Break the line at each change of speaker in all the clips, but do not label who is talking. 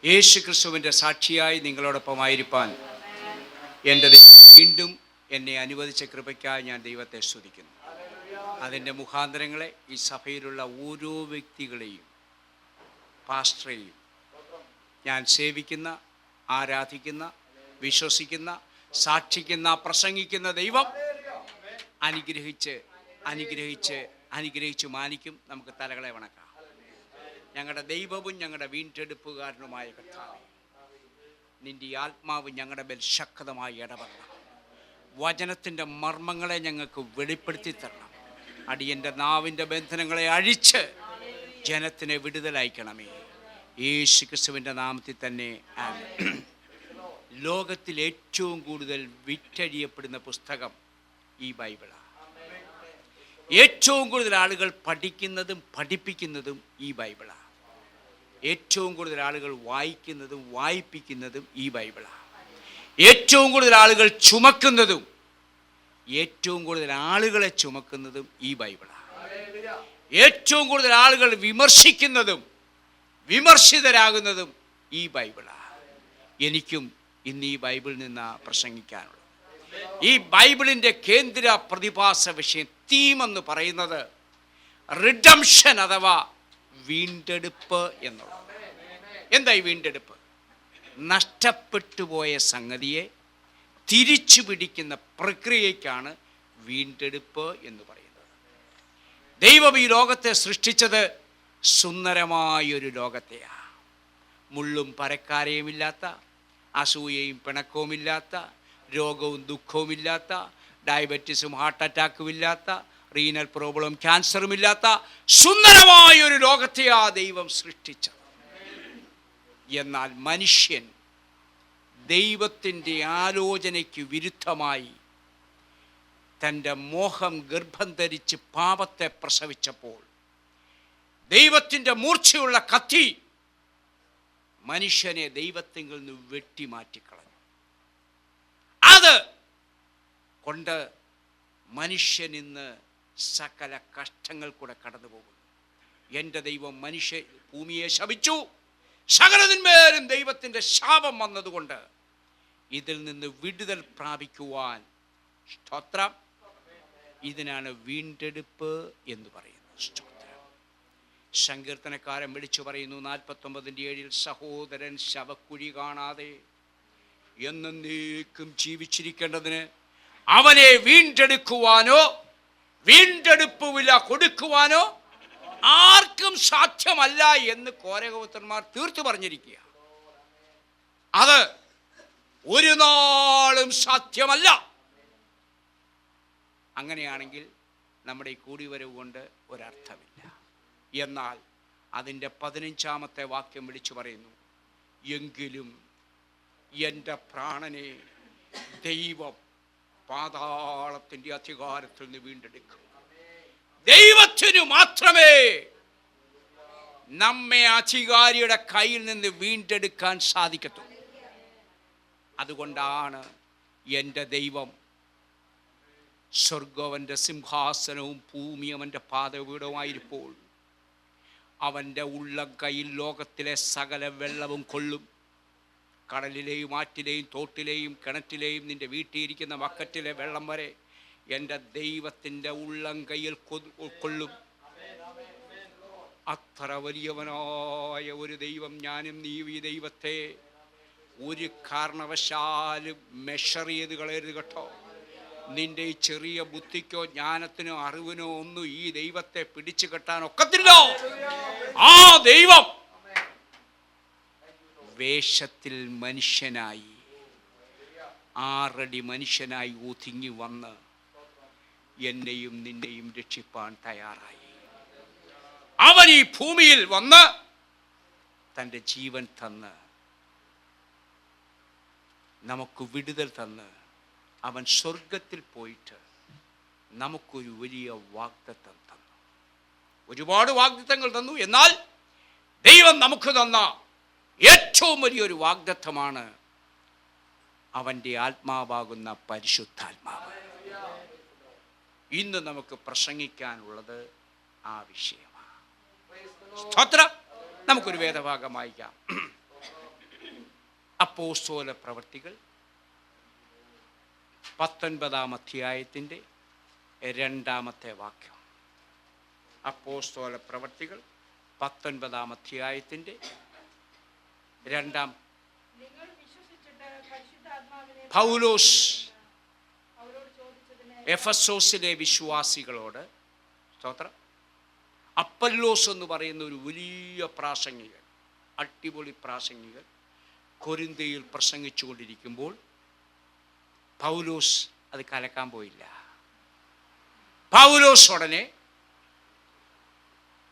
യേശു ക്രിസ്തുവിൻ്റെ സാക്ഷിയായി നിങ്ങളോടൊപ്പമായിരിക്കാൻ എൻ്റെ ദൈവം വീണ്ടും എന്നെ അനുവദിച്ച കൃപയ്ക്കായി ഞാൻ ദൈവത്തെ സ്തുതിക്കുന്നു. അതിൻ്റെ മുഖാന്തരങ്ങളെ ഈ സഭയിലുള്ള ഓരോ വ്യക്തികളെയും പാസ്റ്ററെയും ഞാൻ സേവിക്കുന്ന, ആരാധിക്കുന്ന, വിശ്വസിക്കുന്ന, സാക്ഷിക്കുന്ന, പ്രസംഗിക്കുന്ന ദൈവം അനുഗ്രഹിച്ച് അനുഗ്രഹിച്ച് അനുഗ്രഹിച്ച് മാനിക്കും. നമുക്ക് തലകളെ വണക്കാം. ഞങ്ങളുടെ ദൈവവും ഞങ്ങളുടെ വീണ്ടെടുപ്പുകാരനുമായ കർത്താവേ, നിൻ്റെ ആത്മാവ് ഞങ്ങളുടെ മേൽ ശക്തമായി ഇടപെടണം. വചനത്തിൻ്റെ മർമ്മങ്ങളെ ഞങ്ങൾക്ക് വെളിപ്പെടുത്തി തരണം. അടിയൻ്റെ നാവിൻ്റെ ബന്ധനങ്ങളെ അഴിച്ച് ജനത്തിനെ വിടുതലയക്കണമേ. യേശു ക്രിസ്തുവിൻ്റെ നാമത്തിൽ തന്നെ ആമേൻ. ലോകത്തിൽ ഏറ്റവും കൂടുതൽ വിറ്റഴിയപ്പെടുന്ന പുസ്തകം ഈ ബൈബിളാണ്. ഏറ്റവും കൂടുതൽ ആളുകൾ പഠിക്കുന്നതും പഠിപ്പിക്കുന്നതും ഈ ബൈബിളാണ്. ഏറ്റവും കൂടുതൽ ആളുകൾ വായിക്കുന്നതും വായിപ്പിക്കുന്നതും ഈ ബൈബിളാണ്. ഏറ്റവും കൂടുതൽ ആളുകൾ ചുമക്കുന്നതും ഏറ്റവും കൂടുതൽ ആളുകളെ ചുമക്കുന്നതും ഈ ബൈബിളാണ്. ഏറ്റവും കൂടുതൽ ആളുകൾ വിമർശിക്കുന്നതും വിമർശിതരാകുന്നതും ഈ ബൈബിളാണ്. എനിക്കും ഇന്ന് ഈ ബൈബിളിൽ നിന്ന് പ്രസംഗിക്കാനുള്ളത്. ഈ ബൈബിളിൻ്റെ കേന്ദ്ര പ്രതിഭാസ വിഷയം, തീമെന്ന് പറയുന്നത് റിഡംഷൻ അഥവാ വീണ്ടെടുപ്പ് എന്നുള്ളത്. എന്താ ഈ വീണ്ടെടുപ്പ്? നഷ്ടപ്പെട്ടു പോയ സംഗതിയെ തിരിച്ചു പിടിക്കുന്ന പ്രക്രിയയ്ക്കാണ് വീണ്ടെടുപ്പ് എന്ന് പറയുന്നത്. ദൈവം ഈ ലോകത്തെ സൃഷ്ടിച്ചത് സുന്ദരമായൊരു ലോകത്തെയാണ്. മുള്ളും പരക്കാരയുമില്ലാത്ത, അസൂയയും പിണക്കവുമില്ലാത്ത, രോഗവും ദുഃഖവുമില്ലാത്ത, ഡയബറ്റീസും ഹാർട്ട് അറ്റാക്കും ഇല്ലാത്ത, റീനൽ പ്രോബ്ലം ക്യാൻസറും ഇല്ലാത്ത സുന്ദരമായൊരു ലോകത്തെയാണ് ദൈവം സൃഷ്ടിച്ചത്. എന്നാൽ മനുഷ്യൻ ദൈവത്തിൻ്റെ ആലോചനയ്ക്ക് വിരുദ്ധമായി തൻ്റെ മോഹം ഗർഭം ധരിച്ച് പാപത്തെ പ്രസവിച്ചപ്പോൾ ദൈവത്തിൻ്റെ മൂർച്ചയുള്ള കത്തി മനുഷ്യനെ ദൈവത്തിങ്കിൽ നിന്ന് വെട്ടിമാറ്റിക്കളഞ്ഞു. അത് കൊണ്ട് മനുഷ്യൻ ഇന്ന് സകല കഷ്ടങ്ങൾ കൂടെ കടന്നു പോകുന്നു. എൻ്റെ ദൈവം ഭൂമിയെ ശപിച്ചു, സകലതിന്മേലും ദൈവത്തിൻ്റെ ശാപം വന്നതുകൊണ്ട് ഇതിൽ നിന്ന് വിടുതൽ പ്രാപിക്കുവാൻ സ്തോത്രം. ഇതിനാണ് വീണ്ടെടുപ്പ് എന്ന് പറയുന്നത്. സ്തോത്രം. സങ്കീർത്തനക്കാരൻ വിളിച്ചു പറയുന്നു 49:7, സഹോദരൻ ശവക്കുഴി കാണാതെ എന്നേക്കും ജീവിച്ചിരിക്കേണ്ടതിന് അവനെ വീണ്ടെടുക്കുവാനോ വീണ്ടെടുപ്പ് വില കൊടുക്കുവാനോ ആർക്കും സാധ്യമല്ല എന്ന് കോരകപുത്രന്മാർ തീർത്തു പറഞ്ഞിരിക്കുക. അത് ഒരു നാളും സാധ്യമല്ല. അങ്ങനെയാണെങ്കിൽ നമ്മുടെ ഈ കൂടിവരവ് കൊണ്ട് ഒരർത്ഥമില്ല. എന്നാൽ അതിൻ്റെ 15-ാമത്തെ വാക്യം വിളിച്ചു പറയുന്നു, എങ്കിലും എൻ്റെ പ്രാണനെ ദൈവം പാതാളത്തിൻ്റെ അധികാരത്തിൽ നിന്ന് വീണ്ടെടുക്കും. ദൈവത്തിനു മാത്രമേ നമ്മെ അധികാരിയുടെ കയ്യിൽ നിന്ന് വീണ്ടെടുക്കാൻ സാധിക്കത്തുള്ളൂ. അതുകൊണ്ടാണ് എൻ്റെ ദൈവം സ്വർഗ്ഗം അവൻ്റെ സിംഹാസനവും ഭൂമി അവൻ്റെ പാദപീഠവുമായിരിപ്പോൾ അവൻ്റെ ഉള്ളം കയ്യിൽ ലോകത്തിലെ സകല വെള്ളവും കൊള്ളും. കടലിലെയും ആറ്റിലെയും തോട്ടിലെയും കിണറ്റിലെയും നിൻ്റെ വീട്ടിലിരിക്കുന്ന ബക്കറ്റിലെ വെള്ളം വരെ എൻ്റെ ദൈവത്തിൻ്റെ ഉള്ളം കയ്യിൽ കൊള്ളും. അത്ര വലിയവനായ ഒരു ദൈവം, ഞാനും നീയും ഈ ദൈവത്തെ ഒരു കാരണവശാലും മെഷർ ചെയ്ത് കളയരുത് കേട്ടോ. നിൻ്റെ ഈ ചെറിയ ബുദ്ധിക്കോ ജ്ഞാനത്തിനോ അറിവിനോ ഒന്നും ഈ ദൈവത്തെ പിടിച്ചു കെട്ടാൻ ഒക്കത്തില്ല. ആ ദൈവം വേഷത്തിൽ മനുഷ്യനായി 6 അടി മനുഷ്യനായി ഒതുങ്ങി വന്ന് എന്നെയും നിന്നെയും രക്ഷിപ്പാൻ തയ്യാറായി. അവൻ ഈ ഭൂമിയിൽ വന്ന് തൻ്റെ ജീവൻ തന്ന് നമുക്ക് വിടുതൽ തന്ന് അവൻ സ്വർഗത്തിൽ പോയിട്ട് നമുക്കൊരു വലിയ വാഗ്ദത്തം തന്നു. ഒരുപാട് വാഗ്ദത്തങ്ങൾ തന്നു. എന്നാൽ ദൈവം നമുക്ക് തന്ന ഏറ്റവും വലിയൊരു വാഗ്ദത്തമാണ് അവൻ്റെ ആത്മാവാകുന്ന പരിശുദ്ധാത്മാവ്. ഇന്ന് നമുക്ക് പ്രസംഗിക്കാനുള്ളത് ആ വിഷയമാണ്. സ്തോത്രം. നമുക്കൊരു വേദഭാഗം വായിക്കാം. അപ്പോസ്തല പ്രവൃത്തികൾ 19 അധ്യായത്തിൻ്റെ 2 വാക്യം. അപ്പോസ്തല പ്രവൃത്തികൾ 19 അധ്യായത്തിൻ്റെ 2. പൗലോസ് എഫെസോസിലെ വിശ്വാസികളോട്, സ്തോത്രം, അപ്പല്ലോസ് എന്ന് പറയുന്ന ഒരു വലിയ പ്രാസംഗികൻ, അടിപൊളി പ്രാസംഗികൻ കൊരിന്ത്യയിൽ പ്രസംഗിച്ചു കൊണ്ടിരിക്കുമ്പോൾ പൗലോസ് അത് കലക്കാൻ പോയില്ല. പൗലോസ് ഉടനെ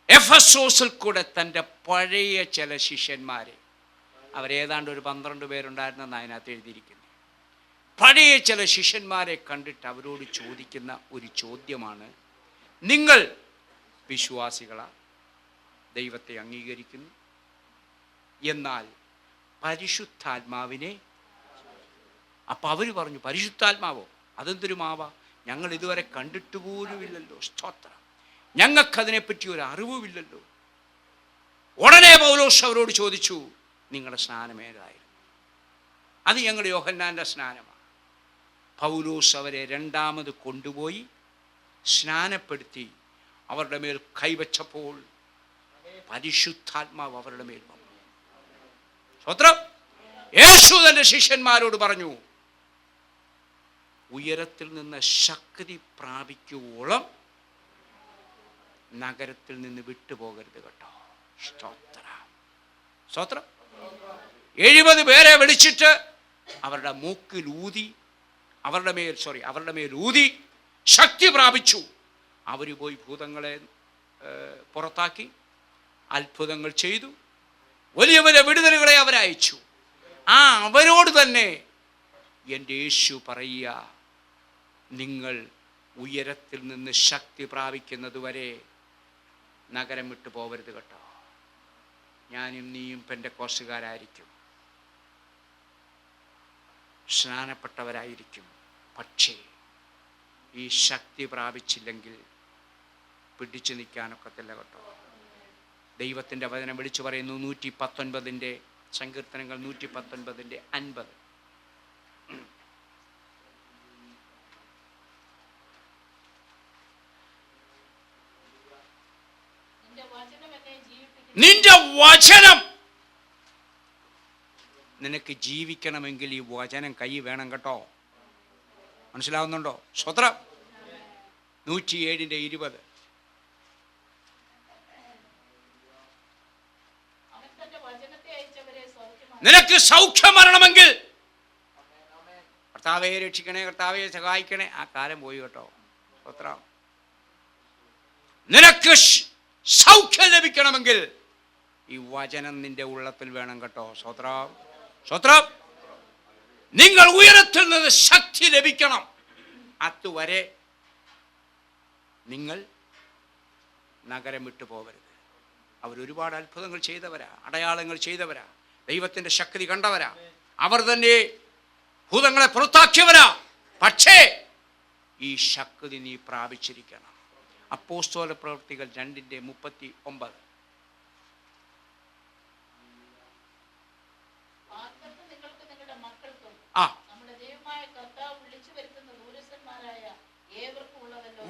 എഫെസോസിൽ കൂടെ തൻ്റെ പഴയ ചില ശിഷ്യന്മാരെ, അവരേതാണ്ട് ഒരു 12 പേരുണ്ടായിരുന്നെന്ന് അതിനകത്ത് എഴുതിയിരിക്കുന്നു, പഴയ ചില ശിഷ്യന്മാരെ കണ്ടിട്ട് അവരോട് ചോദിക്കുന്ന ഒരു ചോദ്യമാണ്, നിങ്ങൾ വിശ്വാസികളാ, ദൈവത്തെ അംഗീകരിക്കുന്നു, എന്നാൽ പരിശുദ്ധാത്മാവിനെ, അപ്പം അവർ പറഞ്ഞു, പരിശുദ്ധാത്മാവോ, അതെന്തൊരു മാവാ, ഞങ്ങൾ ഇതുവരെ കണ്ടിട്ട് പോലുമില്ലല്ലോ, സ്തോത്രം, ഞങ്ങൾക്കതിനെപ്പറ്റി ഒരു അറിവുമില്ലല്ലോ. ഉടനെ പൗലോസ് അവരോട് ചോദിച്ചു, നിങ്ങളുടെ സ്നാനം ഏതായിരുന്നു? അത് ഞങ്ങളുടെ യോഹന്നാൻ്റെ സ്നാനമാണ്. പൗലോസ് അവരെ രണ്ടാമത് കൊണ്ടുപോയി സ്നാനപ്പെടുത്തി അവരുടെ മേൽ കൈവച്ചപ്പോൾ പരിശുദ്ധാത്മാവ് അവരുടെ മേൽ വന്നു. സ്തോത്രം. യേശു തൻ്റെ ശിഷ്യന്മാരോട് പറഞ്ഞു, ഉയരത്തിൽ നിന്ന് ശക്തി പ്രാപിക്കുവോളം നഗരത്തിൽ നിന്ന് വിട്ടുപോകരുത് കേട്ടോ. സ്തോത്രം, സ്തോത്രം. 70 പേരെ വിളിച്ചിട്ട് അവരുടെ മൂക്കിൽ ഊതി, അവരുടെ മേൽ ഊതി ശക്തി പ്രാപിച്ചു. അവർ പോയി ഭൂതങ്ങളെ പുറത്താക്കി, അത്ഭുതങ്ങൾ ചെയ്തു, വലിയ വലിയ വിടുതലുകളെ അവരയച്ചു. അവരോട് തന്നെ എൻ്റെ യേശു പറയുക, നിങ്ങൾ ഉയരത്തിൽ നിന്ന് ശക്തി പ്രാപിക്കുന്നത് വരെ നഗരം വിട്ടു പോകരുത് കേട്ടോ. ഞാനും നീയും പെന്തക്കോസ്തുകാരായിരിക്കും, സ്നാനപ്പെട്ടവരായിരിക്കും, പക്ഷേ ഈ ശക്തി പ്രാപിച്ചില്ലെങ്കിൽ പിടിച്ചു നിൽക്കാനൊക്കത്തില്ല കേട്ടോ. ദൈവത്തിൻ്റെ വചനം വിളിച്ചു പറയുന്നു, 119 സങ്കീർത്തനങ്ങൾ 119 50. നിന്റെ വചനം, നിനക്ക് ജീവിക്കണമെങ്കിൽ ഈ വചനം കൈ വേണം കേട്ടോ. മനസ്സിലാവുന്നുണ്ടോ? സ്തോത്രം. 107:20. നിനക്ക് സൗഖ്യം വരണമെങ്കിൽ കർത്താവെ രക്ഷിക്കണേ, കർത്താവെ സഹായിക്കണേ, ആ കാലം പോയി കേട്ടോ. സ്തോത്രം. നിനക്ക് സൗഖ്യം ലഭിക്കണമെങ്കിൽ ഈ വചനം നിന്റെ ഉള്ളത്തിൽ വേണം കേട്ടോ. സ്തോത്രം, സ്തോത്രം. നിങ്ങൾ ഉയരത്തിൽ നിന്ന് ശക്തി ലഭിക്കണം. അതുവരെ നിങ്ങൾ നഗരം വിട്ടു പോകരുത്. അവരൊരുപാട് അത്ഭുതങ്ങൾ ചെയ്തവരാ, അടയാളങ്ങൾ ചെയ്തവരാ, ദൈവത്തിൻ്റെ ശക്തി കണ്ടവരാ, അവർ തന്നെ ഭൂതങ്ങളെ പുറത്താക്കിയവരാ. പക്ഷേ ഈ ശക്തി നീ പ്രാപിച്ചിരിക്കണം. അപ്പോസ്തല പ്രവൃത്തികൾ 2:39.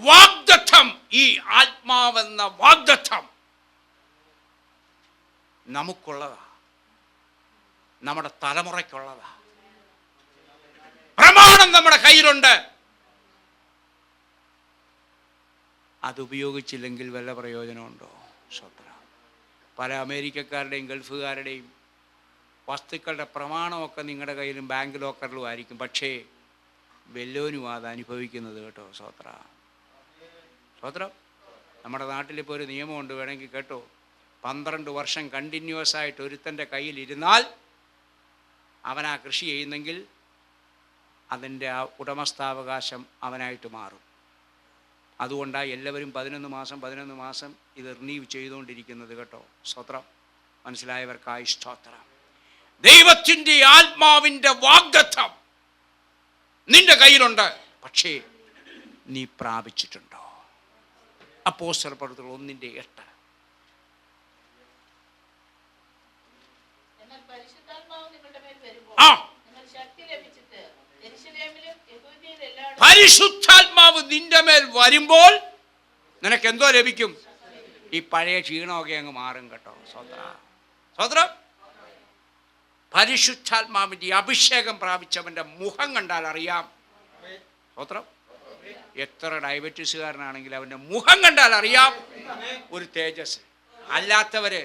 വാഗ്ദത്തം, ഈ ആത്മാവെന്ന വാഗ്ദത്തം നമുക്കുള്ളതാ, നമ്മുടെ തലമുറയ്ക്കുള്ളതാ. പ്രമാണം നമ്മുടെ കയ്യിലുണ്ട്. അതുപയോഗിച്ചില്ലെങ്കിൽ വല്ല പ്രയോജനമുണ്ടോ? സ്വത്രം. പല അമേരിക്കക്കാരുടെയും ഗൾഫുകാരുടെയും വസ്തുക്കളുടെ പ്രമാണമൊക്കെ നിങ്ങളുടെ കയ്യിലും ബാങ്ക് ലോക്കറിലും ആയിരിക്കും, പക്ഷേ വല്ലവനും അത് അനുഭവിക്കുന്നത് കേട്ടോ. സ്വത്രം, സ്വത്രം. നമ്മുടെ നാട്ടിലിപ്പോൾ ഒരു നിയമമുണ്ട്, വേണമെങ്കിൽ കേട്ടോ, 12 വർഷം കണ്ടിന്യൂസ് ആയിട്ട് ഒരുത്തൻ്റെ കയ്യിലിരുന്നാൽ അവൻ ആ കൃഷി ചെയ്യുന്നെങ്കിൽ അതിൻ്റെ ആ ഉടമസ്ഥാവകാശം അവനായിട്ട് മാറും. അതുകൊണ്ടാണ് എല്ലാവരും 11 മാസം ഇത് റിന്യൂ ചെയ്തുകൊണ്ടിരിക്കുന്നത് കേട്ടോ. സ്തോത്രം. മനസ്സിലായവർക്കായി സ്തോത്രം. ദൈവത്തിൻ്റെ ആത്മാവിൻ്റെ വാഗ്ദത്തം നിന്റെ കയ്യിലുണ്ട്, പക്ഷേ നീ പ്രാപിച്ചിട്ടുണ്ടോ? അപ്പോസ്തല പ്രവൃത്തികൾ 1:8. പരിശുദ്ധാത്മാവ് നിന്റെ മേൽ വരുമ്പോൾ നിനക്ക് എന്തോ ലഭിക്കും? ഈ പഴയ ക്ഷീണമൊക്കെ അങ്ങ് മാറും കേട്ടോ. സ്വത്രം. പരിശുദ്ധാത്മാവിന്റെ അഭിഷേകം പ്രാപിച്ചവന്റെ മുഖം കണ്ടാൽ അറിയാം. സ്വത്രം. എത്ര ഡയബറ്റീസുകാരനാണെങ്കിൽ അവന്റെ മുഖം കണ്ടാൽ അറിയാം ഒരു തേജസ്. അല്ലാത്തവര്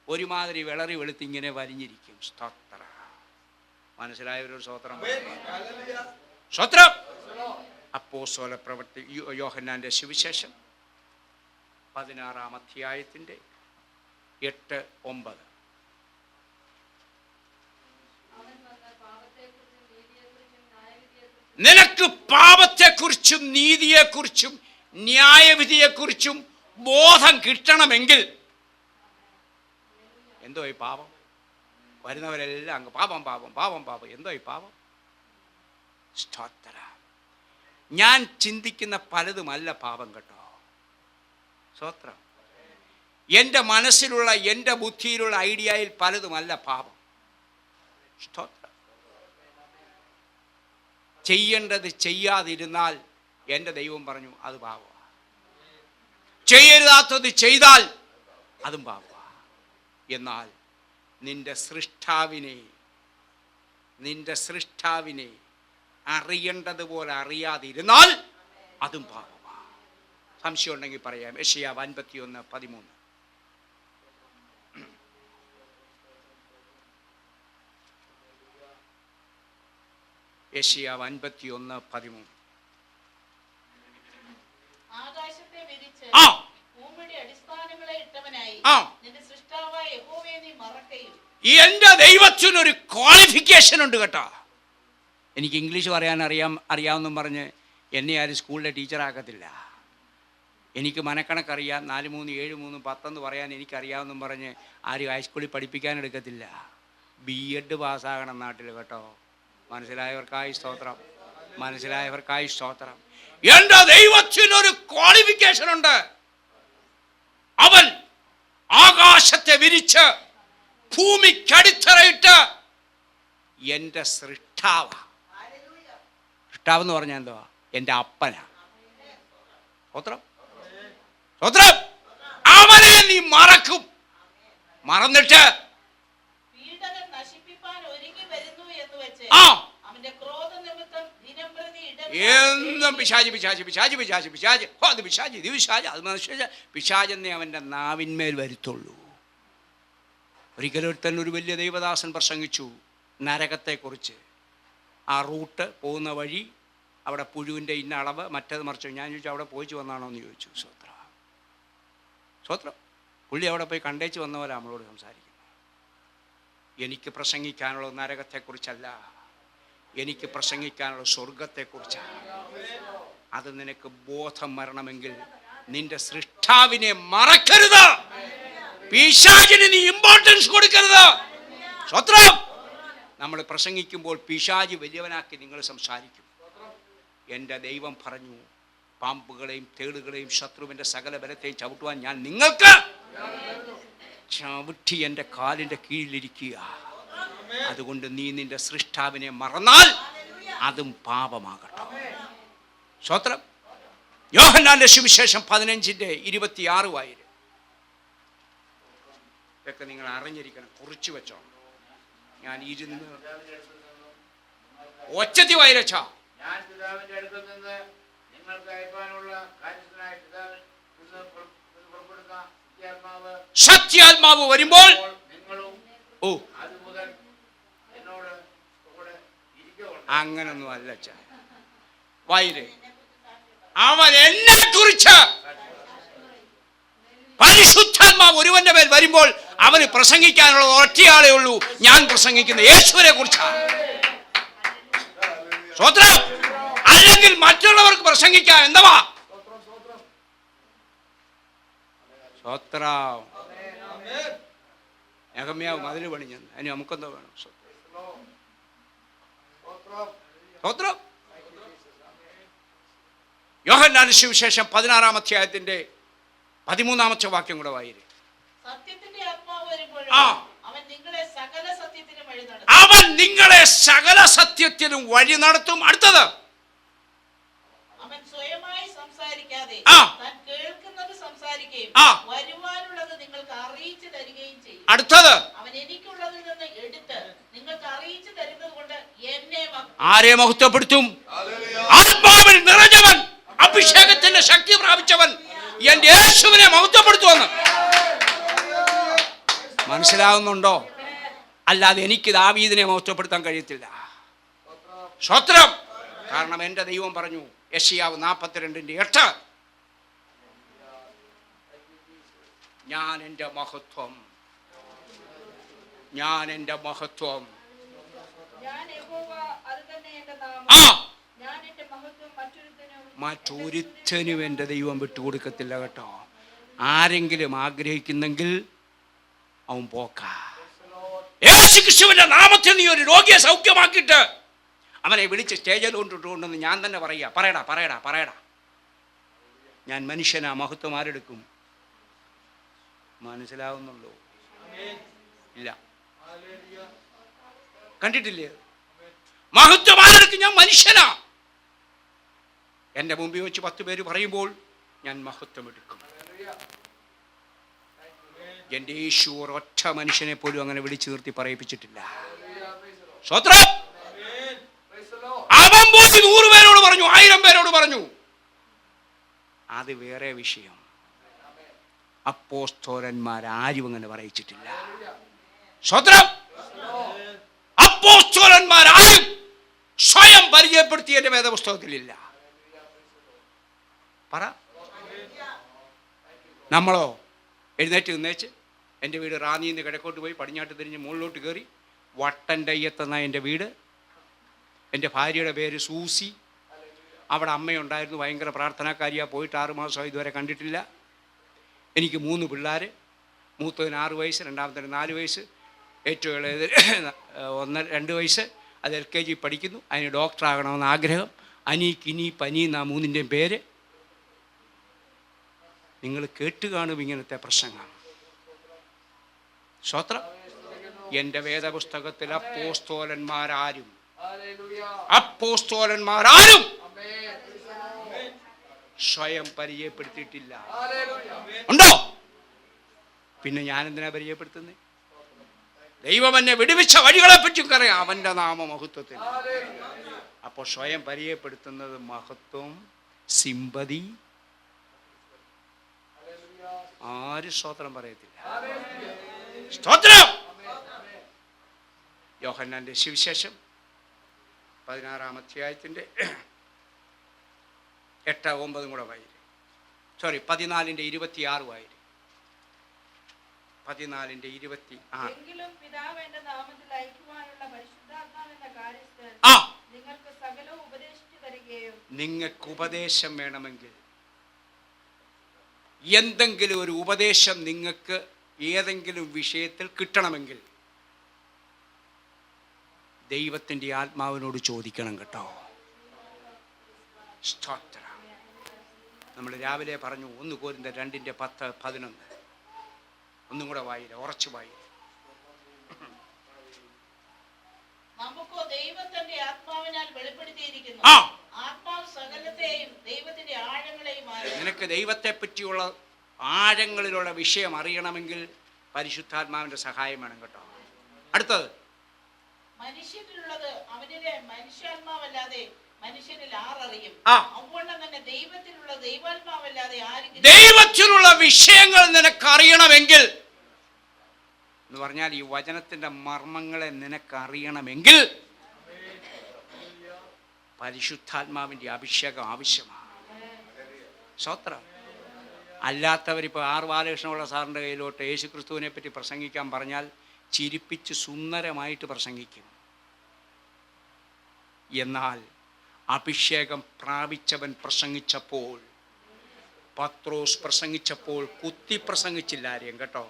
ഒരുമാതിരി വിളറി വെളുത്ത് ഇങ്ങനെ വലിഞ്ഞിരിക്കും. സ്തോത്ര. മനസ്സിലായവരൊരു സ്വത്രം. സ്വത്രം. അപ്പോസ്തല പ്രവൃത്തി യോഹന്നാന്റെ സുവിശേഷം 16-ാം അധ്യായത്തിന്റെ 8-9. നിനക്ക് പാപത്തെക്കുറിച്ചും നീതിയെക്കുറിച്ചും ന്യായവിധിയെക്കുറിച്ചും ബോധം കിട്ടണമെങ്കിൽ എന്തോ ഈ പാപം? വരുന്നവരെല്ലാം അങ്ങ് പാപം പാപം പാപം പാപം. എന്തോ ഈ പാപം? സ്തോത്ര. ഞാൻ ചിന്തിക്കുന്ന പലതുമല്ല പാപം കേട്ടോ. സ്തോത്രം. എൻ്റെ മനസ്സിലുള്ള എൻ്റെ ബുദ്ധിയിലുള്ള ഐഡിയയിൽ പലതുമല്ല പാപം. സ്തോത്രം. ചെയ്യേണ്ടത് ചെയ്യാതിരുന്നാൽ എൻ്റെ ദൈവം പറഞ്ഞു അത് പാപമാണ്. ചെയ്യരുതാത്തത് ചെയ്താൽ അതും പാപമാണ്. എന്നാൽ നിന്റെ സൃഷ്ടാവിനെ അറിയേണ്ടതുപോലെ അറിയാതിരുന്നാൽ അതും പാപമാണ്. സംശയം ഉണ്ടെങ്കിൽ പറയാം. യെശയ്യാ 51:13. യെശയ്യാ 51:13.
ആകാശത്തെ വിരിച്ച്
ആ
ഭൂമിയുടെ അടിസ്ഥാനങ്ങളെ ഇട്ടവനായി നിന്റെ സൃഷ്ടാവായ യഹോവയെ നീ മറക്കയും.
എന്റെ ദൈവത്തിനൊരു ക്വാളിഫിക്കേഷൻ ഉണ്ട് കേട്ടോ. എനിക്ക് ഇംഗ്ലീഷ് പറയാൻ അറിയാമെന്നും പറഞ്ഞ് എന്നെ ആരും സ്കൂളിലെ ടീച്ചറാക്കത്തില്ല. എനിക്ക് മനക്കണക്കറിയാം. 4, 3, 7, 3, 10 പറയാൻ എനിക്കറിയാമെന്നും പറഞ്ഞ് ആരും ഹൈസ്കൂളിൽ പഠിപ്പിക്കാനെടുക്കത്തില്ല. BEd പാസ്സാകണം നാട്ടിൽ കേട്ടോ. മനസ്സിലായവർക്കായി സ്തോത്രം. മനസ്സിലായവർക്കായി സ്തോത്രം. എൻ്റെ ദൈവത്തിനൊരു ക്വാളിഫിക്കേഷൻ ഉണ്ട്. അവൻ ആകാശത്തെ വിരിച്ച് ഭൂമിക്കടിത്തറയിട്ട് എൻ്റെ സൃഷ്ടാവ്. സൃഷ്ടാവെന്ന് പറഞ്ഞാൽ എന്തുവാ? എൻ്റെ അപ്പനാ. സ്തോത്രം. സ്തോത്രം. അവനെ നീ മറക്കും. മറന്നിട്ട്
പീഡകൻ നശിപ്പിപ്പാൻ ഒരുങ്ങി വരുന്നു എന്ന് വെച്ച് അവന്റെ ക്രോധ നിമിത്തം ദിനംപ്രതി
എന്നും പിശാച് പിശാച് പിശാച് പിശാച് പിശാച്. അത് പിശാച്, ഇത് പിശാച്, അത് മനുഷ്യ പിശാചെന്നേ അവൻ്റെ നാവിന്മേൽ വരുത്തുള്ളൂ. ഒരിക്കലൊരുത്തൻ ഒരു വലിയ ദൈവദാസൻ പ്രസംഗിച്ചു നരകത്തെക്കുറിച്ച്. ആ റൂട്ട് പോകുന്ന വഴി, അവിടെ പുഴുവിൻ്റെ ഇന്ന അളവ്, മറ്റേത് മറിച്ചു. ഞാൻ ചോദിച്ചു അവിടെ പോയിച്ചു വന്നാണോ എന്ന് ചോദിച്ചു. സ്വത്രം. പുള്ളി അവിടെ പോയി കണ്ടേച്ച് വന്ന പോലെ നമ്മളോട് സംസാരിക്കുന്നു. എനിക്ക് പ്രസംഗിക്കാനുള്ള നരകത്തെക്കുറിച്ചല്ല, എനിക്ക് പ്രസംഗിക്കാനുള്ള സ്വർഗത്തെക്കുറിച്ചാണ്. അത് നിനക്ക് ബോധം വരണമെങ്കിൽ നിന്റെ സൃഷ്ടാവിനെ മറക്കരുത്. പിശാചിന് നീ ഇമ്പോർട്ടൻസ് കൊടുക്കരുത്. സ്വത്രം. നമ്മൾ പ്രസംഗിക്കുമ്പോൾ പിശാച് വലിയവനാക്കി നിങ്ങൾ സംസാരിക്കും. എൻ്റെ ദൈവം പറഞ്ഞു, പാമ്പുകളെയും തേളുകളെയും ശത്രുവിൻ്റെ സകല ബലത്തെയും ചവിട്ടുവാൻ ഞാൻ നിങ്ങൾക്ക് ചവിട്ടി എൻ്റെ കാലിൻ്റെ കീഴിലിരിക്കുക. അതുകൊണ്ട് നീ നിന്റെ സൃഷ്ടാവിനെ മറന്നാൽ അതും പാപമാകട്ടെ. സ്തോത്രം. യോഹന്നാന്റെ സുവിശേഷം 15:26 വായിര്. ഇതൊക്കെ നിങ്ങൾ അറിഞ്ഞിരിക്കണം, കുറിച്ചു വെച്ചോ. ഞാൻ ഇരുന്ന് ഒച്ചത്തി വായിരച്ചാ.
ഞാൻ പിതാവിന്റെ അടുക്കൽ നിന്ന് നിങ്ങൾക്ക് അയപ്പാനുള്ള കാര്യത്തിനായി പിതാവിൽ നിന്ന് പുറപ്പെടുന്ന
സത്യാത്മാവ് വരുമ്പോൾ
നിങ്ങളും അതുമുതൽ എന്നോട് കൂടെ ഇരിക്കുക.
അങ്ങനൊന്നും അല്ല വായിര്. അവൻ എന്നെ കുറിച്ച്, പരിശുദ്ധാത്മാവ് ഒരുവന്റെ മേൽ വരുമ്പോൾ അവന് പ്രസംഗിക്കാനുള്ള ഒറ്റയാളേ ഉള്ളൂ. ഞാൻ പ്രസംഗിക്കുന്ന യേശുവിനെ കുറിച്ചാണ്. സ്വത്രം. അല്ലെങ്കിൽ മറ്റുള്ളവർക്ക് പ്രസംഗിക്കാം. എന്തുവാ? സ്വത്രം. നെഹമ്യാവ് മതിൽ പണിഞ്ഞു. അതിന് നമുക്കെന്തോ വേണം? സ്വത്രം. യോഹന്നാന്റെ സുവിശേഷം 16-ാം അധ്യായത്തിന്റെ 13-ാമത്തെ വാക്യം കൂടെ വായിര്.
സത്യത്തിന്റെ ആത്മാവ് വരുമ്പോൾ അവൻ നിങ്ങളെ സകല സത്യത്തിനും വഴി നടത്തും.
അവൻ നിങ്ങളെ സകല സത്യത്തിനും വഴി നടത്തും. അടുത്തത് ആ.
താൻ കേൾക്കുന്നത് സംസാരിക്കുകയും
ആ.
വരുവാനുള്ളത് നിങ്ങൾക്ക് അറിയിച്ചു തരികയും ചെയ്യും.
അടുത്തത്,
അവൻ എനിക്കുള്ളതിൽ നിന്ന് എടുത്ത് നിങ്ങൾക്ക് അറിയിച്ചു തരുന്നത് കൊണ്ട് എന്നെ
ആരെ മഹത്വപ്പെടുത്തും? ആത്മാവിൽ നിറഞ്ഞവൻ, അഭിഷേകത്തിന്റെ ശക്തി പ്രാപിച്ചവൻ എന്റെ യേശുവിനെ മഹത്വപ്പെടുത്തുമെന്ന് മനസ്സിലാവുന്നുണ്ടോ? അല്ലാതെ എനിക്ക് ദാവീദിനെ മഹത്വപ്പെടുത്താൻ കഴിയത്തില്ല. സ്തോത്രം. കാരണം എൻ്റെ ദൈവം പറഞ്ഞു, യെശയ്യാവ് 42:8, ഞാൻ എൻ്റെ മഹത്വം
ഞാൻ യഹോവ, അത് തന്നെ എന്റെ നാമം.
ആ
ഞാൻ എന്റെ മഹത്വം
മറ്റൊരുത്തനും എൻ്റെ ദൈവം വിട്ടുകൊടുക്കത്തില്ല കേട്ടോ. ആരെങ്കിലും ആഗ്രഹിക്കുന്നെങ്കിൽ അവൻ പോക്ക. യേശു ക്രിസ്തുവിന്റെ നാമത്തിൽ നീ ഒരു രോഗിയെ സൗഖ്യമാക്കിയിട്ട് അവനെ വിളിച്ച് സ്റ്റേജിൽ കൊണ്ടിട്ടുണ്ടെന്ന് ഞാൻ തന്നെ പറയുക. പറയടാ. ഞാൻ മനുഷ്യനാ, മഹത്വം ആരെടുക്കും? മനസ്സിലാവുന്നുള്ളൂ? ഇല്ല, കണ്ടിട്ടില്ലേ? മഹത്വം ആരെടുക്കും? ഞാൻ മനുഷ്യനാ. എൻ്റെ മുമ്പിൽ വെച്ച് 10 പേര് പറയുമ്പോൾ ഞാൻ മഹത്വം എടുക്കും. എൻ്റെ യേശു ഒരൊറ്റ മനുഷ്യനെ പോലും അങ്ങനെ വിളിച്ചു നിർത്തി പറയിപ്പിച്ചിട്ടില്ല. സ്തോത്രം. അവൻ പോയി 100 പേരോട് പറഞ്ഞു, 1000 പേരോട് പറഞ്ഞു. അത് വേറെ വിഷയം. അപ്പോസ്തലന്മാരാരും അങ്ങനെ പറയിച്ചിട്ടില്ല. സ്തോത്രം. അപ്പോസ്തലന്മാരാരും സ്വയം പരിചയപ്പെടുത്തി എൻ്റെ വേദപുസ്തകത്തിലില്ല. പറ. നമ്മളോ എഴുന്നേറ്റ് നിന്നേച്ച് എൻ്റെ വീട് റാന്നിയിൽ നിന്ന് കിഴക്കോട്ട് പോയി പടിഞ്ഞാട്ട് തിരിഞ്ഞ് മുകളിലോട്ട് കയറി വട്ടൻ്റയ്യത്തെന്ന എൻ്റെ വീട്. എൻ്റെ ഭാര്യയുടെ പേര് സൂസി. അവിടെ അമ്മയുണ്ടായിരുന്നു, ഭയങ്കര പ്രാർത്ഥനാക്കാരിയാണ്. പോയിട്ട് 6 മാസമായി, ഇതുവരെ കണ്ടിട്ടില്ല. എനിക്ക് 3 പിള്ളേർ. മൂത്തതിന് 6 വയസ്സ്, രണ്ടാമത്തിന് 4 വയസ്സ്, ഏറ്റവും ഇളയത് 2 വയസ്സ്. അത് LKG പഠിക്കുന്നു. അതിന് ഡോക്ടറാകണമെന്ന് ആഗ്രഹം. അനി, കിനി, പനി എന്നാ 3ൻ്റെയും പേര്. നിങ്ങൾ കേട്ട് കാണും ഇങ്ങനത്തെ പ്രസംഗം. സ്തോത്രം. എൻ്റെ വേദപുസ്തകത്തിൽ അപ്പോസ്തലന്മാരാരും സ്വയം പരിചയപ്പെടുത്തിയിട്ടില്ല. ഉണ്ടോ? പിന്നെ ഞാൻ എന്തിനാ പരിചയപ്പെടുത്തുന്നത്? ദൈവം എന്നെ വിടുവിച്ച വഴികളെ പറ്റിയും അറിയാം, അവൻ്റെ നാമ മഹത്വത്തിൽ. അപ്പോൾ സ്വയം പരിചയപ്പെടുത്തുന്നത് മഹത്വം, സിമ്പതി. ആരും സ്തോത്രം പറയത്തില്ല. സ്തോത്രം. യോഹന്നാന്റെ സുവിശേഷം 16-ാം അധ്യായത്തിൻ്റെ 8-9 കൂടെ വായിരും. 14:26 വായിരും. 14:26.
എങ്കിലും പിതാവ് എന്റെ നാമത്തിൽ അയക്കുവാനുള്ള പരിശുദ്ധാത്മാവെന്ന കാര്യസ്ഥൻ നിങ്ങൾക്ക് സകലവും ഉപദേശിച്ചു തരികയും.
നിങ്ങൾക്ക് ഉപദേശം വേണമെങ്കിൽ, എന്തെങ്കിലും ഒരു ഉപദേശം നിങ്ങൾക്ക് ഏതെങ്കിലും വിഷയത്തിൽ കിട്ടണമെങ്കിൽ ദൈവത്തിൻ്റെ ആത്മാവിനോട് ചോദിക്കണം കേട്ടോ. സ്തോത്രം. നമ്മൾ രാവിലെ പറഞ്ഞു 1 കൊരിന്ത്യർ 2:10-11. ഒന്നും കൂടെ വായില്ല, ഉറച്ചു വായില്ല.
നമുക്കോ ദൈവത്തിന്റെ ആത്മാവിനാൽ വെളിപ്പെടുത്തിയിരിക്കുന്നു. ആത്മാവ് സകലത്തെയും ദൈവത്തിന്റെ ആഴങ്ങളെയും.
നിനക്ക് ദൈവത്തെ പറ്റിയുള്ള ആഴങ്ങളിലുള്ള വിഷയം അറിയണമെങ്കിൽ പരിശുദ്ധാത്മാവിന്റെ സഹായം വേണം കേട്ടോ. അടുത്തത്,
മനുഷ്യരിലുള്ളത് അവനിലെ മനുഷ്യാത്മാവല്ലാതെ മനുഷ്യരിൽ ആരറിയും? അതുകൊണ്ട് തന്നെ ദൈവത്തിലുള്ള ദൈവാത്മാവല്ലാതെ ആരെങ്കിലും.
ദൈവത്തിലുള്ള വിഷയങ്ങൾ നിനക്കറിയണമെങ്കിൽ എന്ന് പറഞ്ഞാൽ ഈ വചനത്തിന്റെ മർമ്മങ്ങളെ നിനക്കറിയണമെങ്കിൽ പരിശുദ്ധാത്മാവിന്റെ അഭിഷേകം ആവശ്യമാണ്. സ്തോത്രം. അല്ലാത്തവരിപ്പോൾ ബാലകൃഷ്ണപിള്ള സാറിൻ്റെ കയ്യിലോട്ട് യേശു ക്രിസ്തുവിനെ പറ്റി പ്രസംഗിക്കാൻ പറഞ്ഞാൽ ചിരിപ്പിച്ച് സുന്ദരമായിട്ട് പ്രസംഗിക്കും. എന്നാൽ അഭിഷേകം പ്രാപിച്ചവൻ പ്രസംഗിച്ചപ്പോൾ, പത്രോസ് പ്രസംഗിച്ചപ്പോൾ കുത്തി പ്രസംഗിച്ചില്ല ആരെയും കേട്ടോ.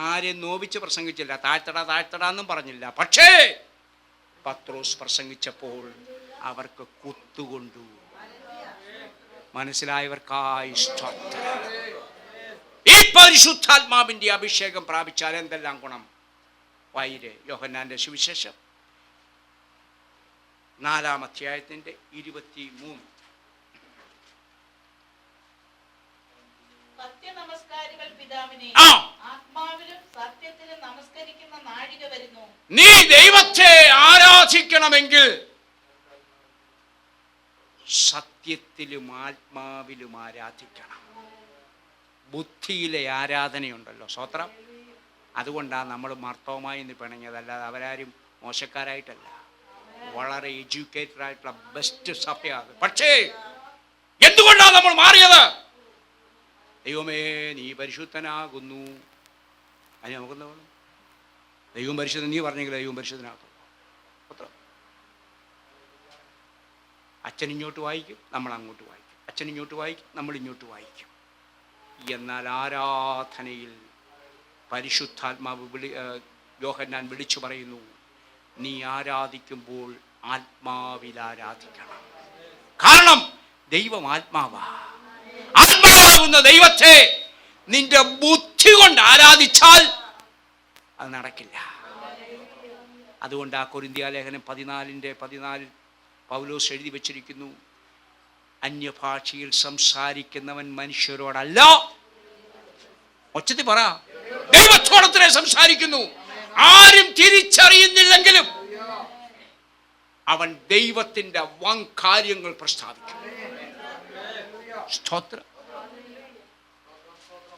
ആരെയും നോവിച്ച് പ്രസംഗിച്ചില്ല, താഴ്ത്തടാന്നും പറഞ്ഞില്ല. പക്ഷേ പത്രോസ് പ്രസംഗിച്ചപ്പോൾ അവർക്ക് കുത്തുകൊണ്ടു. മനസ്സിലായവർക്കായി സ്തോത്രം. ഈ പരിശുദ്ധാത്മാവിന്റെ അഭിഷേകം പ്രാപിച്ചാൽ എന്തെല്ലാം ഗുണം? വായിരെ യോഹന്നാന്റെ സുവിശേഷം 4-ാം അധ്യായത്തിന്റെ 23.
സത്യനമസ്കാരികൾ പിതാവിനെ
ആ.
ആത്മാവിലും സത്യത്തിലും നമസ്കരിക്കുന്ന നാഴിക വരുന്നു.
നീ ദൈവത്തെ ആരാധിക്കണമെങ്കിൽ സത്യത്തിലും ആത്മാവിലും ആരാധിക്കണം. ബുദ്ധിയിലെ ആരാധനയുണ്ടല്ലോ, സ്തോത്രം. അതുകൊണ്ടാണ് നമ്മൾ മർത്തോമായി എന്ന് പിണങ്ങിയത്. അല്ലാതെ അവരാരും മോശക്കാരായിട്ടല്ല, വളരെ എഡ്യൂക്കേറ്റഡ് ആയിട്ടുള്ള ബെസ്റ്റ് സഭയാണ്. പക്ഷേ എന്തുകൊണ്ടാണ് നമ്മൾ മാറിയത്? ദൈവമേ നീ പരിശുദ്ധനാകുന്നു. അതിന് നമുക്കെന്താ വേണം? ദൈവം പരിശുദ്ധൻ നീ പറഞ്ഞെങ്കിൽ ദൈവം പരിശുദ്ധനാകുന്നു. അച്ഛൻ ഇങ്ങോട്ട് വായിക്കും, നമ്മൾ അങ്ങോട്ട് വായിക്കും. അച്ഛൻ ഇങ്ങോട്ട് വായിക്കും, നമ്മൾ ഇങ്ങോട്ട് വായിക്കും. എന്നാൽ ആരാധനയിൽ പരിശുദ്ധാത്മാവ് യോഹന്നാൻ വിളിച്ചു പറയുന്നു, നീ ആരാധിക്കുമ്പോൾ ആത്മാവിൽ ആരാധിക്കണം. കാരണം ദൈവം ആത്മാവാ. ആത്മാവാകുന്ന ദൈവത്തെ നിന്റെ ബുദ്ധി കൊണ്ട് ആരാധിച്ചാൽ അത് നടക്കില്ല. അതുകൊണ്ട് ആ കൊരിന്ത്യലേഖനം 14:14 പൗലോസ് എഴുതി വച്ചിരിക്കുന്നു, അന്യഭാഷയിൽ സംസാരിക്കുന്നവൻ മനുഷ്യരോടല്ല, ഒച്ചത്തിൽ പറ, ദൈവത്തോടത്തിനെ സംസാരിക്കുന്നു. ആരും തിരിച്ചറിയുന്നില്ലെങ്കിലും അവൻ ദൈവത്തിന്റെ വൻ കാര്യങ്ങൾ പ്രസ്താവിക്കും. സ്തോത്രം.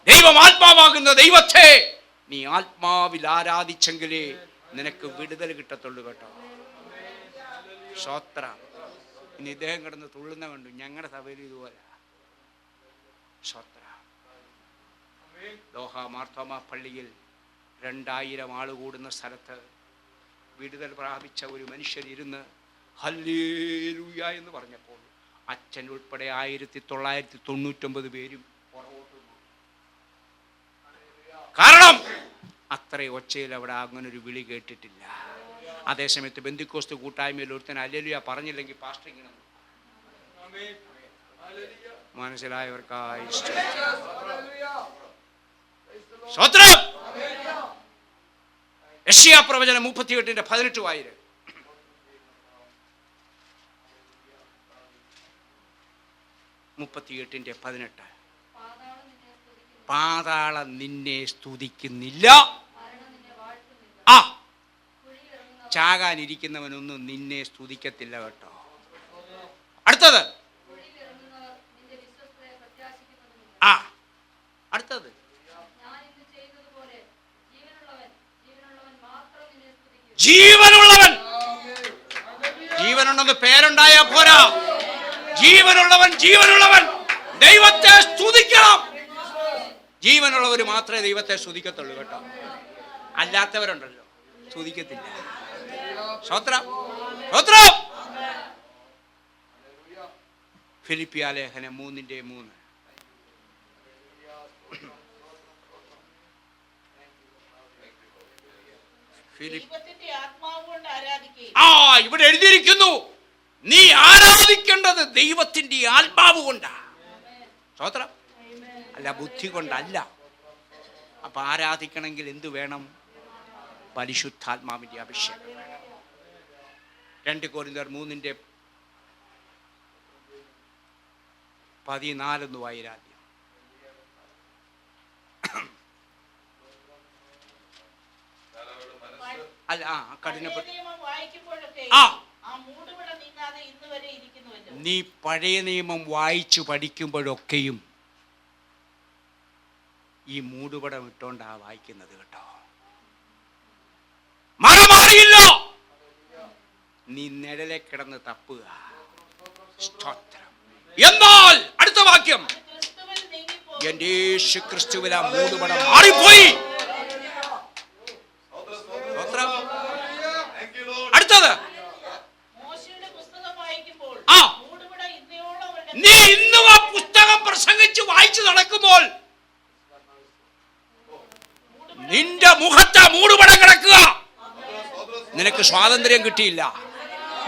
ദൈവം ആത്മാവാകുന്ന ദൈവത്തെ നീ ആത്മാവിൽ ആരാധിച്ചെങ്കിലേ നിനക്ക് വിടുതൽ കിട്ടത്തുള്ളൂ കേട്ടോ. സ്തോത്രം. ഇനി ഇദ്ദേഹം കിടന്ന് തുള്ളുന്ന കണ്ടു, ഞങ്ങളുടെ സഭയിൽ ഇതുപോലെ. സ്തോത്രം. ദോഹ മാർത്തോമ പള്ളിയിൽ 2000 ആൾ കൂടുന്ന സ്ഥലത്ത് വിടുതൽ പ്രാപിച്ച ഒരു മനുഷ്യരിരുന്ന് ഹല്ലേലൂയ എന്ന് പറഞ്ഞപ്പോൾ അച്ഛൻ ഉൾപ്പെടെ 1999 പേരും പുറകോട്ട്. കാരണം അത്ര ഒച്ചയിൽ അവിടെ അങ്ങനൊരു വിളി കേട്ടിട്ടില്ല. അതേസമയത്ത് ബെന്തിക്കോസ്ത് കൂട്ടായ്മയിൽ ഒരുത്തൻ ഹല്ലേലൂയ പറഞ്ഞില്ലെങ്കിൽ പാസ്റ്റർ ഇങ്ങനെ മനസ്സിലായവർക്കായി സ്തോത്രം. യെശയ്യാ പ്രവചനം 38:18 വായിര്. പാതാളം നിന്നെ സ്തുതിക്കുന്നില്ല. ആ ചാകാനിരിക്കുന്നവനൊന്നും നിന്നെ സ്തുതിക്കത്തില്ല കേട്ടോ. അടുത്തത് ആ അടുത്തത് ജീവനുള്ളവൻ. ജീവനുണ്ടെന്ന് പേരുണ്ടായാ പോരാ. ജീവനുള്ളവൻ ദൈവത്തെ സ്തുതിക്കണം. ജീവനുള്ളവർ മാത്രമേ ദൈവത്തെ സ്തുതിക്കത്തുള്ളൂ കേട്ടോ. അല്ലാത്തവരുണ്ടല്ലോ സ്തുതിക്കത്തില്ല. സ്തോത്രം. ഫിലിപ്പിയ ലേഖനം 3:3. ഇവിടെ എഴുതിയിരിക്കുന്നു, നീ ആരാധിക്കേണ്ടത് ദൈവത്തിന്റെ ആത്മാവ് കൊണ്ടാ. സ്തോത്രം. അല്ല ബുദ്ധി കൊണ്ടല്ല. അപ്പൊ ആരാധിക്കണമെങ്കിൽ എന്തു വേണം? പരിശുദ്ധാത്മാവിന്റെ അഭിഷേകം വേണം. 2 കൊരിന്ത്യർ 3:14 വായിരാദ്യം. അല്ല നീ പഴയ നിയമം വായിച്ചു പഠിക്കുമ്പോഴൊക്കെയും ഈ മൂടുപടം ഇട്ടോണ്ടാ വായിക്കുന്നത് കേട്ടോ. മറമാറിയില്ല. നീ നിഴലെ കിടന്ന് തപ്പുക. സ്തോത്രം. എന്നാൽ അടുത്ത വാക്യം, എന്റെ യേശു ക്രിസ്തുവിൽ ആ മൂടുപടം മാറിപ്പോയി. അടുത്തത് നീ ഇന്നും ആ പുസ്തകം പ്രസംഗിച്ച് വായിച്ചു നടക്കുമ്പോൾ നിന്റെ മുഖത്ത് മൂടുപടം കിടക്കുക. നിനക്ക് സ്വാതന്ത്ര്യം കിട്ടിയില്ല.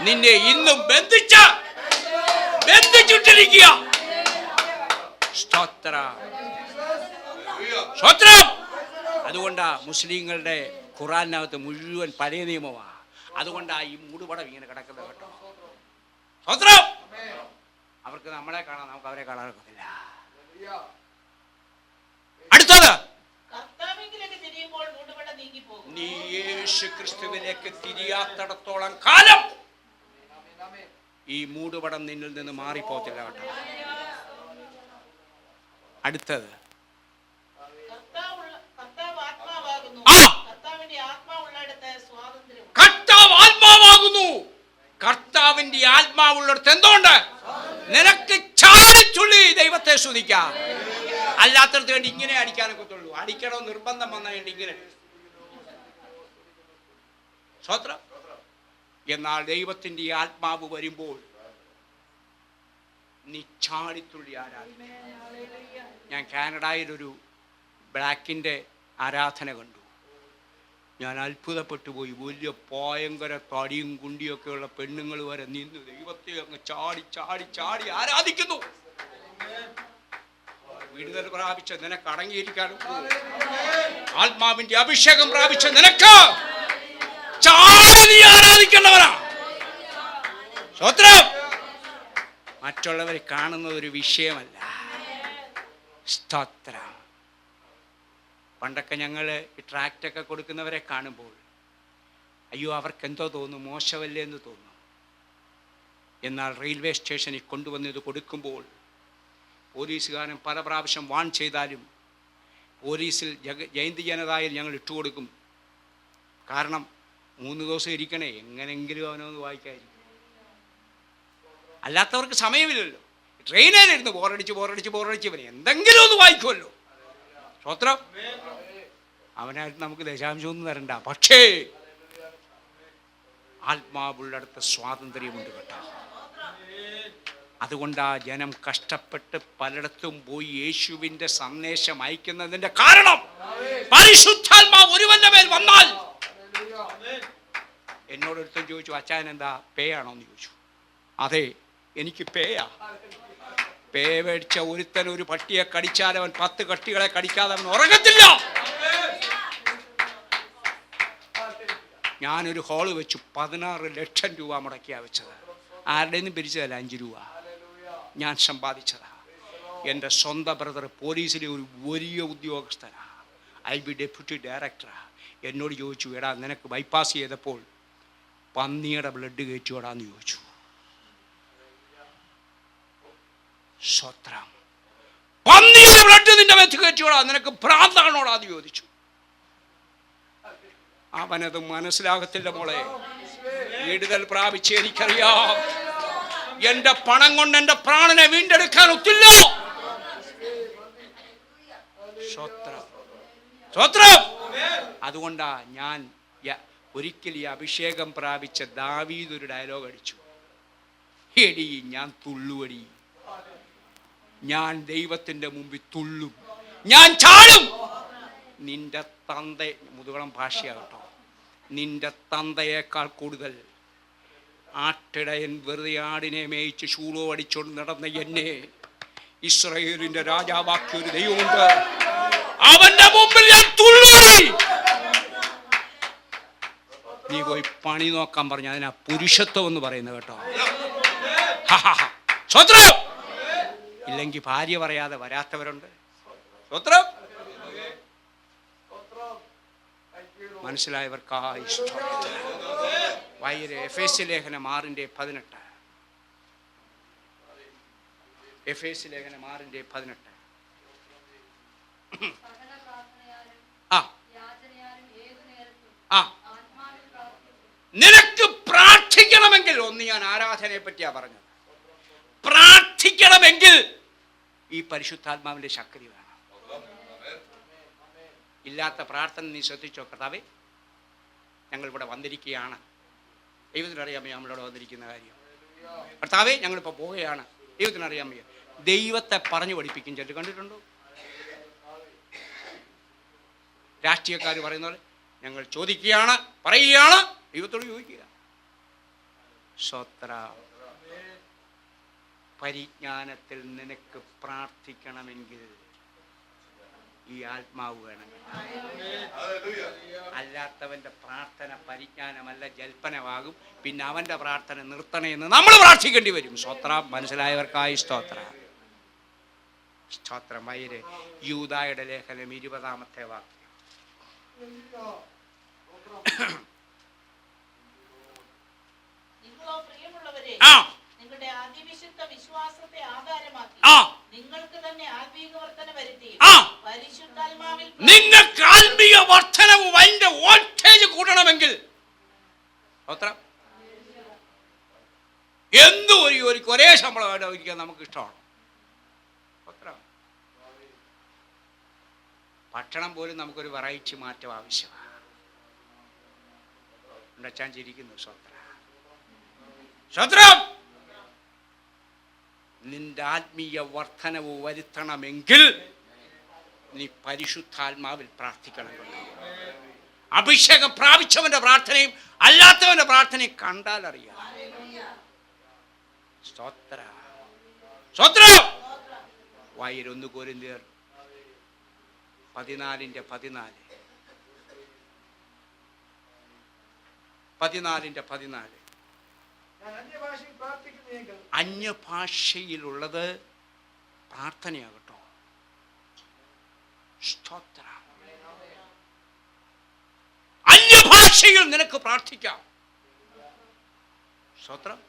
നിന്നെ ഇന്നും ബന്ധിച്ചിട്ടിരിക്കുക. സ്തോത്രം. അതുകൊണ്ടാ മുസ്ലിങ്ങളുടെ ഖുറാനകത്ത് മുഴുവൻ പഴയ നിയമമാണ്. അതുകൊണ്ടാ ഈ മൂടുപടം ഇങ്ങനെ കിടക്കുന്നത് കേട്ടോ. സ്തോത്രം. അവർക്ക് നമ്മളെ കാണാൻ, നമുക്ക് അവരെ കാണാനൊക്കത്തില്ല. അടുത്തത്,
കർത്താവിലേക്ക് തിരിയുമ്പോൾ മൂടുപടം നീങ്ങിപ്പോകും.
നീ യേശു ക്രിസ്തുവിലേക്ക് തിരിയാത്തിടത്തോളം കാലം ഈ മൂടുപടം നിന്നിൽ നിന്ന് മാറിപ്പോത്തില്ല കേട്ടോ. അടുത്തത്,
കർത്താവ് ആത്മാവാകുന്നു.
ആ,
കർത്താവിന്റെ ആത്മാവുള്ളിടത്ത് സ്വാതന്ത്ര്യം.
കർത്താവ് ആത്മാവാകുന്നു. കർത്താവിന്റെ ആത്മാവുള്ളിടത്ത് എന്തുകൊണ്ട്? നിനക്ക് ചാടിച്ചുള്ളി ദൈവത്തെ സ്തുതിക്കാം. അല്ലാത്തടത്ത് വേണ്ടി ഇങ്ങനെ അടിക്കാനൊക്കെ ഉള്ളൂ. അടിക്കണോ നിർബന്ധം വന്നാൽ വേണ്ടി ഇങ്ങനെ. സ്വത്രം. എന്നാൽ ദൈവത്തിന്റെ ആത്മാവ് വരുമ്പോൾ നീ ചാടിത്തുള്ളി ആരാധിക്കും. ഞാൻ കാനഡയിലൊരു ബ്ലാക്കിൻ്റെ ആരാധന കണ്ടു. ഞാൻ അത്ഭുതപ്പെട്ടു പോയി. വലിയ ഭയങ്കര തടിയും കുണ്ടിയൊക്കെയുള്ള പെണ്ണുങ്ങൾ വരെ നിന്ന് ദൈവത്തെ അങ്ങ് ചാടി ചാടി ചാടി ആരാധിക്കുന്നു. വിടുതൽ പ്രാപിച്ച നിനക്ക് അടങ്ങിയിരിക്കാനും ആത്മാവിന്റെ അഭിഷേകം പ്രാപിച്ച നിനക്ക് ചാടി നീ ആരാധിക്കേണ്ടവരാ. സ്തോത്രം. മറ്റുള്ളവർ കാണുന്നത് ഒരു വിഷയമല്ല. സ്തോത്രം. പണ്ടൊക്കെ ഞങ്ങൾ ഈ ട്രാക്റ്റൊക്കെ കൊടുക്കുന്നവരെ കാണുമ്പോൾ അയ്യോ അവർക്കെന്തോ തോന്നും, മോശമല്ലേ എന്ന് തോന്നും. എന്നാൽ റെയിൽവേ സ്റ്റേഷനിൽ കൊണ്ടുവന്ന് ഇത് കൊടുക്കുമ്പോൾ പോലീസുകാരൻ പല പ്രാവശ്യം വാൺ ചെയ്താലും പോലീസിൽ ജയന്തി ജനതായിൽ ഞങ്ങൾ ഇട്ടുകൊടുക്കും. കാരണം 3 ദിവസം ഇരിക്കണേ, എങ്ങനെങ്കിലും അവനൊന്ന് വായിക്കാതിരിക്കും. അല്ലാത്തവർക്ക് സമയമില്ലല്ലോ. ട്രെയിനിലിരുന്ന് ബോറടിച്ച് ഇവനെ എന്തെങ്കിലും ഒന്ന് വായിക്കുമല്ലോ. സ്തോത്രം. അവനായിട്ട് നമുക്ക് ദശാംശമൊന്നും തരണ്ട. പക്ഷേ ആത്മാവുള്ളിടത്ത് സ്വാതന്ത്ര്യമുണ്ട് കേട്ടോ. അതുകൊണ്ടാ ജനം കഷ്ടപ്പെട്ട് പലയിടത്തും പോയി യേശുവിൻ്റെ സന്ദേശം അയക്കുന്നതിൻ്റെ കാരണം പരിശുദ്ധാത്മാവ് ഒരുവന്റെ മേൽ വന്നാൽ. എന്നോടൊരുത്തൻ ചോദിച്ചു, അച്ചായൻ എന്താ പേയാണോ എന്ന് ചോദിച്ചു. അതെ, എനിക്ക് പേയാ. പേ മേടിച്ച ഒരുത്തൻ ഒരു പട്ടിയെ കടിച്ചാൽ അവൻ 10 കട്ടികളെ കടിക്കാതെ അവൻ ഉറങ്ങത്തില്ല. ഞാനൊരു ഹോള് വെച്ചു 16 ലക്ഷം രൂപ മുടക്കിയാ വെച്ചത്. ആരുടെ നിന്നും പിരിച്ചതല്ല, 5 രൂപ ഞാൻ സമ്പാദിച്ചതാ. എൻ്റെ സ്വന്തം ബ്രദർ പോലീസിലെ ഒരു വലിയ ഉദ്യോഗസ്ഥനാണ്, IB ഡെപ്യൂട്ടി ഡയറക്ടറാ. എന്നോട് ചോദിച്ചു, എടാ നിനക്ക് ബൈപ്പാസ് ചെയ്തപ്പോൾ പന്നിയുടെ ബ്ലഡ് കയറ്റുവടാന്ന് ചോദിച്ചു. സ്വത്രം. പന്നിയുടെ ബ്ലഡ് നിന്റെ മേത്ത് കയറ്റിയോടാ, നിനക്ക് ഭ്രാന്താണോടാന്ന് ചോദിച്ചു. അവനത് മനസ്സിലാകത്തില്ല മോളെ. വിടുതൽ പ്രാപിച്ച് എനിക്കറിയാം എന്റെ പണം കൊണ്ട് എന്റെ പ്രാണനെ വീണ്ടെടുക്കാൻ ഒത്തില്ല. സ്വത്രം. അതുകൊണ്ടാ ഞാൻ ഒരിക്കൽ ഈ അഭിഷേകം പ്രാപിച്ച ദാവീദ് ഒരു ഡയലോഗ് അടിച്ചു, എടി ഞാൻ തുള്ളുവടി, ഞാൻ ദൈവത്തിൻ്റെ മുമ്പിൽ തുള്ളും, ഞാൻ ചാടും. നിന്റെ തന്ത, മുതുകളം ഭാഷയാകട്ടോ, നിന്റെ തന്തയേക്കാൾ കൂടുതൽ ആട്ടിടയൻ വെറുതെ ആടിനെ മേയിച്ച് ശൂളോ അടിച്ചോണ്ട് നടന്ന എന്നെ ഇസ്രായേലിന്റെ രാജാവാക്കിയ ഒരു ദൈവമുണ്ട്. അവന്റെ മുമ്പിൽ ഞാൻ തുള്ളുവടി. നീ പോയി പണി നോക്കാൻ പറഞ്ഞ അതിനാ പുരുഷത്വം എന്ന് പറയുന്നത് കേട്ടോ. സ്വത്രം. ഇല്ലെങ്കിൽ ഭാര്യ പറയാതെ വരാത്തവരുണ്ട്. സ്വത്രം. മനസ്സിലായവർക്കായി വൈര്. എഫേസ്യ ലേഖനം 6:18. എഫേസ്യ ലേഖനം 6:18. ആ, നിനക്ക് പ്രാർത്ഥിക്കണമെങ്കിൽ, ഒന്ന് ഞാൻ ആരാധനയെ പറ്റിയാ പറഞ്ഞത്, പ്രാർത്ഥിക്കണമെങ്കിൽ ഈ പരിശുദ്ധാത്മാവിന്റെ ശക്തി വേണം. ഇല്ലാത്ത പ്രാർത്ഥന നീ ശ്രദ്ധിച്ചോ. കർത്താവേ, ഞങ്ങൾ ഇവിടെ വന്നിരിക്കുകയാണ്, ദൈവത്തിനറിയാമോ നമ്മളിവിടെ വന്നിരിക്കുന്ന കാര്യം. കർത്താവേ, ഞങ്ങളിപ്പോൾ പോവുകയാണ്, ദൈവത്തിനറിയാമോ. ദൈവത്തെ പറഞ്ഞു പഠിപ്പിക്കും. ചിലർ കണ്ടിട്ടുണ്ടോ? രാഷ്ട്രീയക്കാർ പറയുന്ന പോലെ ഞങ്ങൾ ചോദിക്കുകയാണ്, പറയുകയാണ്, ദൈവത്തോട് ചോദിക്കുക. സ്വത്ര. പരിജ്ഞാനത്തിൽ നിനക്ക് പ്രാർത്ഥിക്കണമെങ്കിൽ ഈ ആത്മാവ് വേണം. അല്ലാത്തവന്റെ പ്രാർത്ഥന പരിജ്ഞാനമല്ല, ജൽപ്പനമാകും. പിന്നെ അവന്റെ പ്രാർത്ഥന നിർത്തണമെന്ന് നമ്മൾ പ്രാർത്ഥിക്കേണ്ടി വരും. സ്തോത്രം. മനസ്സിലായവർക്കായി സ്തോത്രം. സ്തോത്രം. വൈര് യൂദായുടെ ലേഖനം 20-ാമത്തെ വാക്യം.
നിങ്ങളോ പ്രിയമുള്ളവരെ,
ആ
നിങ്ങളുടെ അതിവിശുദ്ധ വിശ്വാസത്തെ ആധാരമാക്കി
ആ
നിങ്ങൾക്ക് തന്നെ ആത്മീക വർധന വരുത്തി
ആ
പരിശുദ്ധാത്മാവിൽ
നിങ്ങൾക്ക് ആത്മീയ വർധനവും അതിന്റെ വോൾട്ടേജ് കൂട്ടണമെങ്കിൽ സ്തോത്രം. എന്തും ഒരു ഒരേ ശമ്പളമായിട്ട് ഇരിക്കാൻ നമുക്ക് ഇഷ്ടമാണ്. സ്തോത്രം. ഭക്ഷണം പോലും നമുക്കൊരു വെറൈറ്റി മാറ്റം ആവശ്യമാണ്. ഉണ്ടച്ചാൻ ചിരിക്കുന്നു. സ്തോത്രം. സ്തോത്രം. നിന്റെ ആത്മീയ വർധനവ് വരുത്തണമെങ്കിൽ നീ പരിശുദ്ധാത്മാവിൽ പ്രാർത്ഥിക്കണം. അഭിഷേകം പ്രാപിച്ചവന്റെ പ്രാർത്ഥനയും അല്ലാത്തവന്റെ പ്രാർത്ഥനയും കണ്ടാൽ അറിയാം. സ്തോത്ര സ്തോത്രം. വായിൽ 1 കൊരിന്ത്യർ 14:14 അന്യഭാഷയിലുള്ളത് പ്രാർത്ഥനയാകട്ടോ. സ്തോത്ര. അന്യഭാഷയിൽ നിനക്ക് പ്രാർത്ഥിക്കാം. സ്തോത്രം.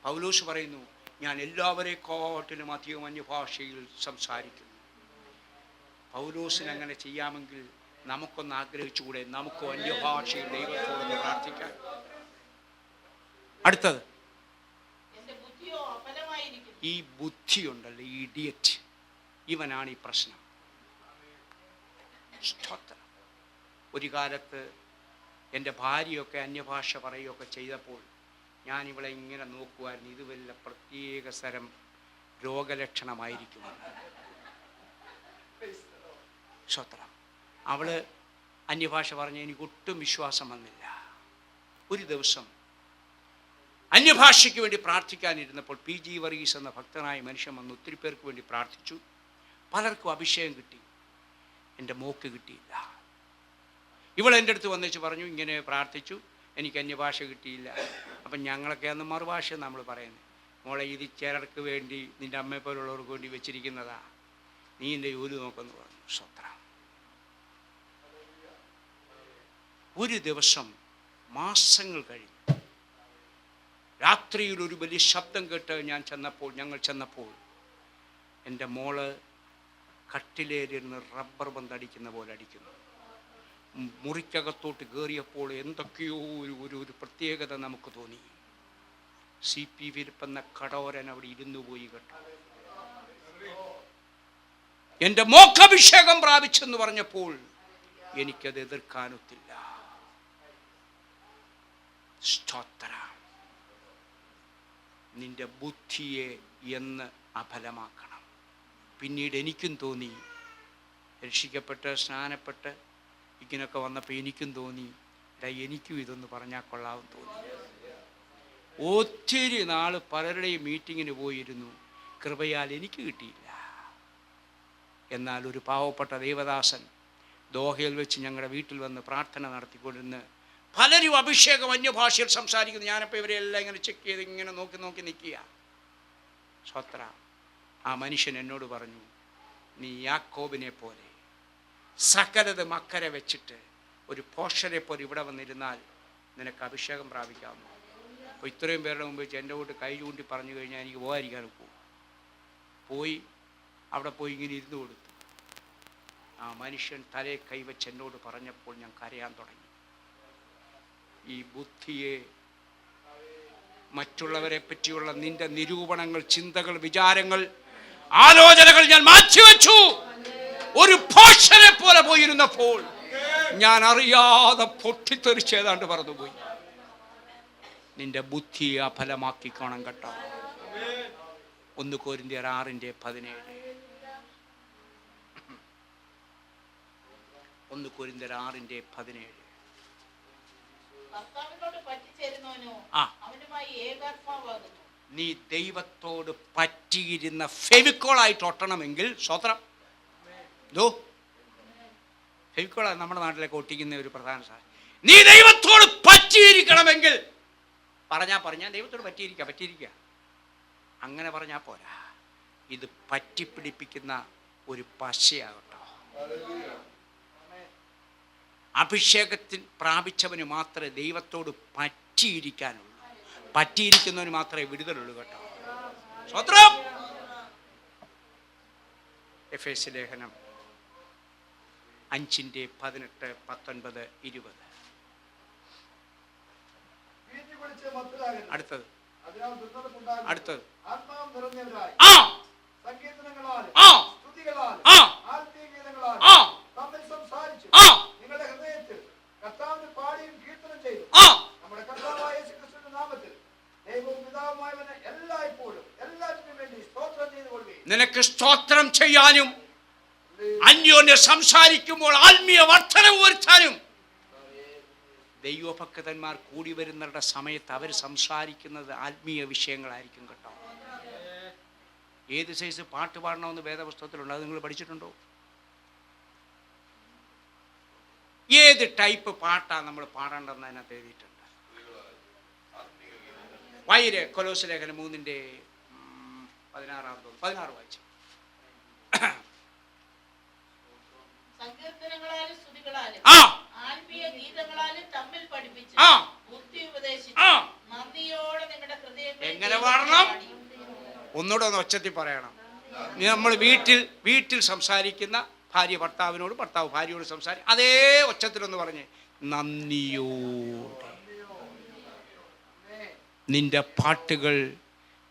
പൗലോസ് പറയുന്നു, ഞാൻ എല്ലാവരെക്കാട്ടിലും അധികം അന്യഭാഷയിൽ സംസാരിക്കുന്നു. പൗലോസിന് അങ്ങനെ ചെയ്യാമെങ്കിൽ നമുക്കൊന്ന് ആഗ്രഹിച്ചുകൂടെ? നമുക്ക് അന്യഭാഷയിൽ ദൈവത്തോടൊന്ന് പ്രാർത്ഥിക്കാം. അടുത്തത്, ഈ ബുദ്ധിയുണ്ടല്ലോ, ഈ ഇഡിയറ്റ്, ഇവനാണ് ഈ പ്രശ്നം. സ്തോത്രം. ഒരു കാലത്ത് എൻ്റെ ഭാര്യയൊക്കെ അന്യഭാഷ പറയുകയൊക്കെ ചെയ്തപ്പോൾ ഞാൻ ഇവളെ ഇങ്ങനെ നോക്കുമായിരുന്നു. ഇത് വല്ല പ്രത്യേക തരം രോഗലക്ഷണമായിരിക്കുമെന്ന്. സ്തോത്രം. അവള് അന്യഭാഷ പറഞ്ഞ് എനിക്കൊട്ടും വിശ്വാസം വന്നില്ല. ഒരു ദിവസം അന്യഭാഷയ്ക്ക് വേണ്ടി പ്രാർത്ഥിക്കാനിരുന്നപ്പോൾ PG വർഗീസ് എന്ന ഭക്തനായ മനുഷ്യൻ വന്ന് ഒത്തിരി പേർക്ക് വേണ്ടി പ്രാർത്ഥിച്ചു. പലർക്കും അഭിഷേകം കിട്ടി. എൻ്റെ മോക്ക് കിട്ടിയില്ല. ഇവൾ എൻ്റെ അടുത്ത് വന്നിച്ച് പറഞ്ഞു, ഇങ്ങനെ പ്രാർത്ഥിച്ചു, എനിക്ക് അന്യഭാഷ കിട്ടിയില്ല. അപ്പം ഞങ്ങളൊക്കെ അന്ന് മറുഭാഷ നമ്മൾ പറയുന്നത്, മോളെ ഇത് ചിലർക്ക് വേണ്ടി നിൻ്റെ അമ്മയെ പോലുള്ളവർക്ക് വേണ്ടി വെച്ചിരിക്കുന്നതാ, നീ എൻ്റെ ജോലി നോക്കെന്ന് പറഞ്ഞു. സ്വത്രം. ഒരു ദിവസം മാസങ്ങൾ കഴിഞ്ഞു, രാത്രിയിൽ ഒരു വലിയ ശബ്ദം കേട്ട് ഞങ്ങൾ ചെന്നപ്പോൾ എൻ്റെ മോള് കട്ടിലേലിരുന്ന് റബ്ബർ ബന്ധടിക്കുന്ന പോലെ അടിക്കുന്നു. മുറിക്കകത്തോട്ട് കയറിയപ്പോൾ എന്തൊക്കെയോ ഒരു പ്രത്യേകത നമുക്ക് തോന്നി. CP ഫിലിപ്പ് എന്ന കടോരൻ അവിടെ ഇരുന്നു പോയി കേട്ടോ. എൻ്റെ മോക്ഷാഭിഷേകം പ്രാപിച്ചെന്ന് പറഞ്ഞപ്പോൾ എനിക്കത് എതിർക്കാനൊത്തില്ല. സ്തോത്ര. നിന്റെ ബുദ്ധിയെ എന്ന് അഫലമാക്കണം. പിന്നീട് എനിക്കും തോന്നി, രക്ഷിക്കപ്പെട്ട് സ്നാനപ്പെട്ട് ഇങ്ങനൊക്കെ വന്നപ്പോൾ എനിക്കും തോന്നി, എനിക്കും ഇതൊന്ന് പറഞ്ഞാൽ കൊള്ളാമെന്ന് തോന്നി. ഒത്തിരി നാൾ പലരുടെയും മീറ്റിങ്ങിന് പോയിരുന്നു. കൃപയാൽ എനിക്ക് കിട്ടിയില്ല. എന്നാൽ ഒരു പാവപ്പെട്ട ദേവദാസൻ ദോഹയിൽ വെച്ച് ഞങ്ങളുടെ വീട്ടിൽ വന്ന് പ്രാർത്ഥന നടത്തിക്കൊണ്ടിരുന്ന് പലരും അഭിഷേകം അന്യഭാഷയിൽ സംസാരിക്കുന്നു. ഞാനപ്പോൾ ഇവരെല്ലാം ഇങ്ങനെ ചെക്ക് ചെയ്ത് ഇങ്ങനെ നോക്കി നിൽക്കുക. സ്വത്ര. ആ മനുഷ്യൻ എന്നോട് പറഞ്ഞു, നീ യാക്കോബിനെ പോലെ സകലതും അക്കരെ വെച്ചിട്ട് ഒരു പോഷരെ പോലെ ഇവിടെ വന്നിരുന്നാൽ നിനക്ക് അഭിഷേകം പ്രാപിക്കാമോ? അപ്പോൾ ഇത്രയും പേരുടെ മുമ്പ് വെച്ച് എൻ്റെ കൂട്ട് കൈ ചൂണ്ടി പറഞ്ഞു കഴിഞ്ഞാൽ എനിക്ക് പോകാതിരിക്കാൻ പോയി അവിടെ പോയി ഇങ്ങനെ ഇരുന്ന് കൊടുത്തു. ആ മനുഷ്യൻ തലയെ കൈവച്ച് എന്നോട് പറഞ്ഞപ്പോൾ ഞാൻ കരയാൻ തുടങ്ങി. ഈ ബുദ്ധിയെ, മറ്റുള്ളവരെ പറ്റിയുള്ള നിന്റെ നിരൂപണങ്ങൾ, ചിന്തകൾ, വിചാരങ്ങൾ, ആലോചനകൾ ഞാൻ മാറ്റിവെച്ചു. ഒരു പോഷനെ പോലെ പോയിരുന്നപ്പോൾ ഞാൻ അറിയാതെ പൊട്ടിത്തെറിച്ചേതാണ്ട് പറന്നുപോയി. നിന്റെ ബുദ്ധിയെ അഫലമാക്കിക്കോണം കേട്ടോ. 1 കൊരിന്ത്യർ 6:17. 1 കൊരിന്ത്യർ 6:17. നീ ദൈവത്തോട് പറ്റിയിരുന്ന ഫെവിക്കോളായിട്ട് ഒട്ടണമെങ്കിൽ, സ്വത്രം, ഫെവിക്കോളാണ് നമ്മുടെ നാട്ടിലേക്ക് ഒട്ടിക്കുന്ന ഒരു പ്രധാന സാധനം. നീ ദൈവത്തോട് പറ്റിയിരിക്കണമെങ്കിൽ പറഞ്ഞാൽ ദൈവത്തോട് പറ്റിയിരിക്കുക അങ്ങനെ പറഞ്ഞാൽ പോരാ. ഇത് പറ്റിപ്പിടിപ്പിക്കുന്ന ഒരു പശയാകട്ടോ. അഭിഷേകത്തിൽ പ്രാപിച്ചവന് മാത്രമേ ദൈവത്തോട് പറ്റിയിരിക്കാനുള്ളൂ. പറ്റിയിരിക്കുന്നവന് മാത്രമേ വിടുതലുള്ളൂ കേട്ടോ. സ്വത്രം. എഫേസ്യ ലേഖനം 5:18-19-20. അടുത്തത് അടുത്തത് ആ നിനക്ക് സ്തോത്രം ചെയ്യാനും അന്യോന്യ സംസാരിക്കുമ്പോൾ ആത്മീയ വർധനവ് വരുത്താനും. ദൈവഭക്തന്മാർ കൂടി വരുന്നവരുടെ സമയത്ത് അവർ സംസാരിക്കുന്നത് ആത്മീയ വിഷയങ്ങളായിരിക്കും കേട്ടോ. ഏത് സൈസ് പാട്ട് പാടണമെന്ന് വേദപുസ്തകത്തിലുണ്ട്. അത് നിങ്ങൾ പഠിച്ചിട്ടുണ്ടോ? ഏത് ടൈപ്പ് പാട്ടാണ് നമ്മൾ പാടേണ്ടതെന്ന് അതിനകത്ത് എഴുതിയിട്ടുണ്ട്. വൈര് കൊലോസ് ലേഖനം 3:16 വായിച്ചു.
സങ്കീർത്തനങ്ങളാലും സ്തുതികളാലും
ആ
ആത്മീയ ഗീതങ്ങളാലും തമ്മിൽ പഠിപ്പിച്ച്
ആ
ബുദ്ധി ഉപദേശിച്ച്
ആ
നന്ദിയോടെ നിങ്ങളുടെ ഹൃദയങ്ങളിൽ
എങ്ങനെ പാടണം? ഒന്നുകൂടെ ഒന്ന് ഒച്ചത്തിൽ പറയണം. നമ്മൾ വീട്ടിൽ സംസാരിക്കുന്ന ഭാര്യ ഭർത്താവിനോട്, ഭർത്താവ് ഭാര്യയോട് സംസാരിക്കും. അതേ ഒച്ചത്തിലൊന്ന് പറഞ്ഞ് നന്ദിയോടെ. നിന്റെ പാട്ടുകൾ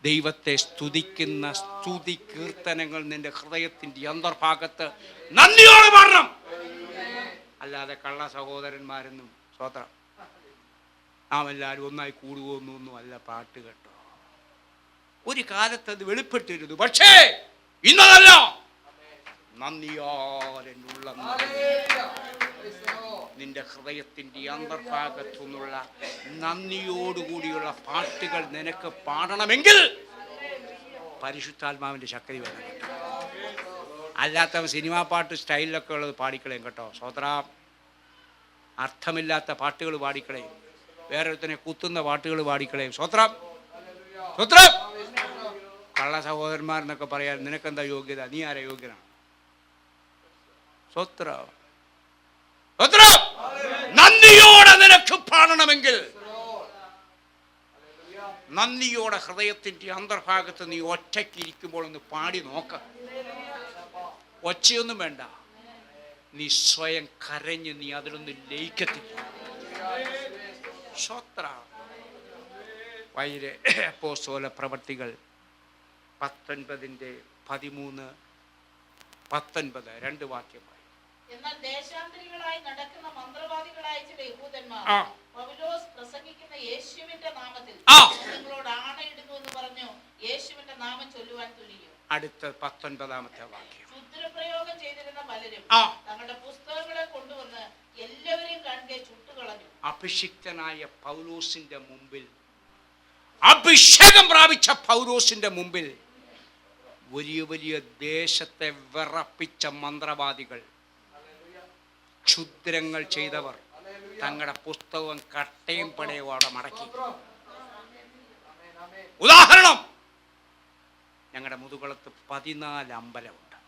ദൈവത്തെ സ്തുതിക്കുന്ന സ്തുതി കീർത്തനങ്ങൾ നിന്റെ ഹൃദയത്തിൻ്റെ അന്തർഭാഗത്ത് നന്ദിയോടെ പാടണം. അല്ലാതെ കള്ള സഹോദരന്മാരെന്നും സ്വത്രം നാം എല്ലാവരും ഒന്നായി കൂടുകയൊന്നും അല്ല പാട്ട് കേട്ടോ. ഒരു കാലത്ത് അത് വെളിപ്പെട്ടിരുന്നു. പക്ഷേ ഇന്നതല്ല. നന്ദിയാലുള്ള നിന്റെ ഹൃദയത്തിൻ്റെ അന്തർഭാഗത്തു നിന്നുള്ള നന്ദിയോടുകൂടിയുള്ള പാട്ടുകൾ നിനക്ക് പാടണമെങ്കിൽ പരിശുദ്ധാത്മാവിൻ്റെ ശക്തി വേണം. അല്ലാത്തവൻ സിനിമാ പാട്ട് സ്റ്റൈലിലൊക്കെ ഉള്ളത് പാടിക്കളയും കേട്ടോ. സ്വത്രം. അർത്ഥമില്ലാത്ത പാട്ടുകൾ പാടിക്കളയും. വേറൊരുത്തനെ കുത്തുന്ന പാട്ടുകൾ പാടിക്കളയും. സ്വത്രം. സ്വത്രം. കള്ള സഹോദരന്മാരെന്നൊക്കെ പറയാൻ നിനക്കെന്താ യോഗ്യത? നീ ആരാ യോഗ്യനാണ്? സ്വത്രം. സ്വത്രം. നന്ദിയോടെ നിനക്ക് പാടണമെങ്കിൽ നന്ദിയോടെ ഹൃദയത്തിൻ്റെ അന്തർഭാഗത്ത് നീ ഒറ്റയ്ക്കിരിക്കുമ്പോൾ ഒന്ന് പാടി നോക്ക. ഒച്ചയൊന്നും വേണ്ട. നീ സ്വയം കരഞ്ഞ് നീ അതിലൊന്ന് ലയിക്കത്തില്ല. സ്വത്ര. വൈര് അപ്പോസ്തല പ്രവർത്തികൾ 19:13-19 2 വാക്യമായി.
എന്നാൽ ദേശാന്തരികളായി നടക്കുന്ന മന്ത്രവാദികളായ ചില യഹൂദന്മാർ പൗലോസ് പ്രസംഗിക്കുന്ന യേശുവിന്റെ നാമത്തിൽ നിങ്ങളോട് ആണയിടുന്നു എന്ന് പറഞ്ഞു യേശുവിന്റെ നാമം ചൊല്ലുവാൻ തുനിഞ്ഞു.
അടുത്ത 19 വാക്യം.
ക്ഷുദ്രപ്രയോഗം ചെയ്തിരുന്ന പലരും തങ്ങളുടെ പുസ്തകങ്ങളെ കൊണ്ടുവന്ന് എല്ലാവരെയും കാണുകെ ചുട്ടുകളഞ്ഞു.
അഭിഷിക്തനായ പൗലോസിന്റെ മുമ്പിൽ, അഭിഷേകം പ്രാപിച്ച പൗലോസിന്റെ മുമ്പിൽ വലിയ വലിയ ദേശത്തെ വിറപ്പിച്ച മന്ത്രവാദികൾ, ക്ഷുദ്രങ്ങൾ ചെയ്തവർ തങ്ങളുടെ പുസ്തകം കട്ടയും പടയും അവിടെ മടക്കി. ഉദാഹരണം, ഞങ്ങളുടെ മുതുകുളത്ത് 14 അമ്പലമുണ്ട്.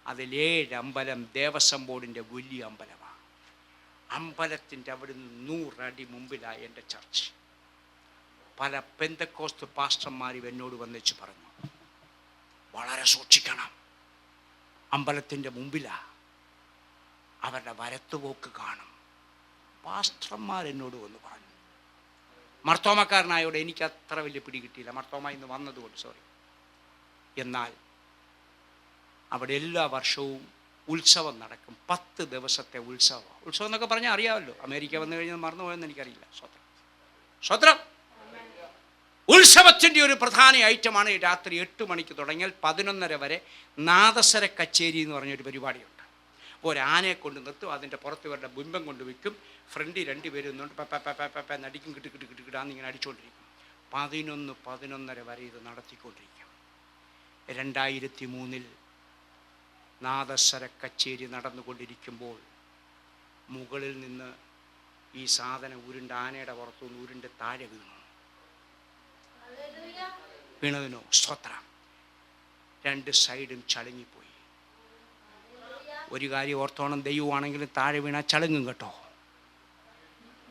അതിൽ 7 അമ്പലം ദേവസ്വം ബോർഡിൻ്റെ വലിയ അമ്പലമാണ്. അമ്പലത്തിൻ്റെ അവിടുന്ന് 100 അടി മുമ്പിലായി എൻ്റെ ചർച്ച്. പല പെന്തക്കോസ്ത് പാസ്റ്റർമാരും എന്നോട് വന്നിച്ച് പറഞ്ഞു, വളരെ സൂക്ഷിക്കണം, അമ്പലത്തിൻ്റെ മുമ്പിലാണ്, അവരുടെ വരത്തുപോക്ക് കാണും. പാസ്റ്റർമാർ എന്നോട് വന്ന് പറഞ്ഞു. മർത്തോമക്കാരനായോടെ എനിക്ക് അത്ര വലിയ പിടി കിട്ടിയില്ല, മർത്തോമ ഇന്ന് വന്നതുകൊണ്ട്, സോറി. എന്നാൽ അവിടെ എല്ലാ വർഷവും ഉത്സവം നടക്കും. 10 ദിവസത്തെ ഉത്സവം. ഉത്സവം എന്നൊക്കെ പറഞ്ഞാൽ അറിയാമല്ലോ, അമേരിക്ക വന്നു കഴിഞ്ഞാൽ മറന്നുപോയെന്ന് എനിക്കറിയില്ല. സ്വത്രം. സ്വത്രം. ഉത്സവത്തിൻ്റെ ഒരു പ്രധാന ഐറ്റമാണ് രാത്രി 8 മണിക്ക് തുടങ്ങിയാൽ 11:30 വരെ നാദസ്വര കച്ചേരി എന്ന് പറഞ്ഞൊരു പരിപാടിയുണ്ട്. ഒരാനയെ കൊണ്ട് നിർത്തും, അതിൻ്റെ പുറത്ത് ഇവരുടെ ബിംബം കൊണ്ട് വയ്ക്കും, ഫ്രണ്ടിൽ 2 പേര് നിന്നുകൊണ്ട് പപ്പ നടിക്കും, കിട്ടിക്കിട്ടിക്കിട്ടിക്കിടാന്നിങ്ങനെ അടിച്ചുകൊണ്ടിരിക്കും. 11:30 വരെ ഇത് നടത്തിക്കൊണ്ടിരിക്കും. 2003 നാദസ്വര കച്ചേരി നടന്നുകൊണ്ടിരിക്കുമ്പോൾ മുകളിൽ നിന്ന് ഈ സാധനം ഉരുണ്ട് ആനയുടെ പുറത്തുനിന്ന് ഉരുണ്ട് താഴെ വീണതിനോ സ്തോത്രം. രണ്ട് സൈഡും ചളുങ്ങിപ്പോയി. ഒരു കാര്യം ഓർത്തോണം, ദൈവമാണെങ്കിലും താഴെ വീണാ ചളുങ്ങും കേട്ടോ.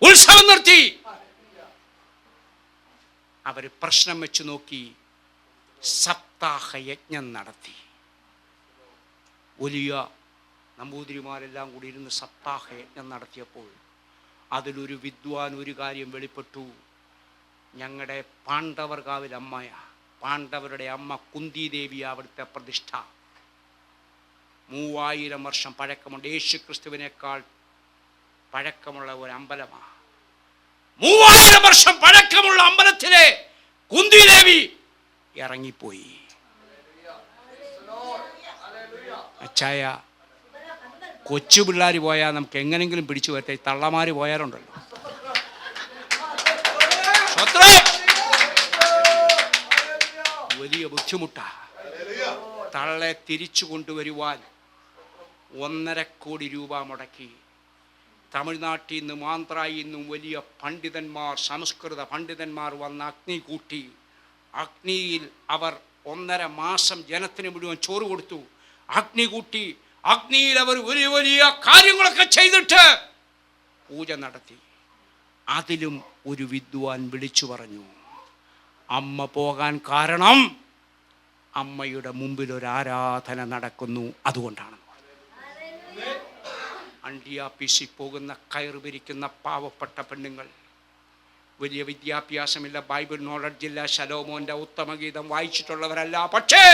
ഉത്സവം നിർത്തി. അവർ പ്രശ്നം വെച്ച് നോക്കി, സപ്താഹ യജ്ഞം നടത്തി. വലിയ നമ്പൂതിരിമാരെല്ലാം കൂടി ഇരുന്ന് സപ്താഹ യജ്ഞം നടത്തിയപ്പോൾ അതിലൊരു വിദ്വാൻ ഒരു കാര്യം വെളിപ്പെട്ടു. ഞങ്ങളുടെ പാണ്ഡവർകാവിൽ അമ്മയ, പാണ്ഡവരുടെ അമ്മ കുന്തിദേവി, അവിടുത്തെ പ്രതിഷ്ഠ 3000 വർഷം പഴക്കമുണ്ട്. യേശു ക്രിസ്തുവിനേക്കാൾ പഴക്കമുള്ള ഒരു അമ്പലമാണ്. 3000 വർഷം പഴക്കമുള്ള അമ്പലത്തിലെ കുന്തിദേവി ഇറങ്ങിപ്പോയി. അച്ചായ, കൊച്ചു പിള്ളേർ പോയാൽ നമുക്ക് എങ്ങനെങ്കിലും പിടിച്ചു പറ്റേ, തള്ളമാര് പോയാലുണ്ടല്ലോ. വലിയ ബുദ്ധിമുട്ടാ. തള്ളെ തിരിച്ചു കൊണ്ടുവരുവാൻ 1.5 കോടി രൂപ മുടക്കി. തമിഴ്നാട്ടിൽ നിന്നും ആന്ധ്രയിൽ നിന്നും വലിയ പണ്ഡിതന്മാർ, സംസ്കൃത പണ്ഡിതന്മാർ വന്ന് അഗ്നി കൂട്ടി. അഗ്നിയിൽ അവർ 1.5 മാസം ജനത്തിന് മുഴുവൻ ചോറ് കൊടുത്തു. അഗ്നി കൂട്ടി. അഗ്നിയിൽ അവർ വലിയ വലിയ കാര്യങ്ങളൊക്കെ ചെയ്തിട്ട് പൂജ നടത്തി. അതിലും ഒരു വിദ്വാൻ വിളിച്ചു പറഞ്ഞു, അമ്മ പോകാൻ കാരണം അമ്മയുടെ മുമ്പിൽ ഒരു ആരാധന നടക്കുന്നു, അതുകൊണ്ടാണ്. അണ്ടിയാപ്പീസിൽ പോകുന്ന കയറ് പിരിക്കുന്ന പാവപ്പെട്ട പെണ്ണുങ്ങൾ, വലിയ വിദ്യാഭ്യാസമില്ല, ബൈബിൾ നോളജില്ല, ശലോമോന്റെ ഉത്തമഗീതം വായിച്ചിട്ടുള്ളവരല്ല. പക്ഷേ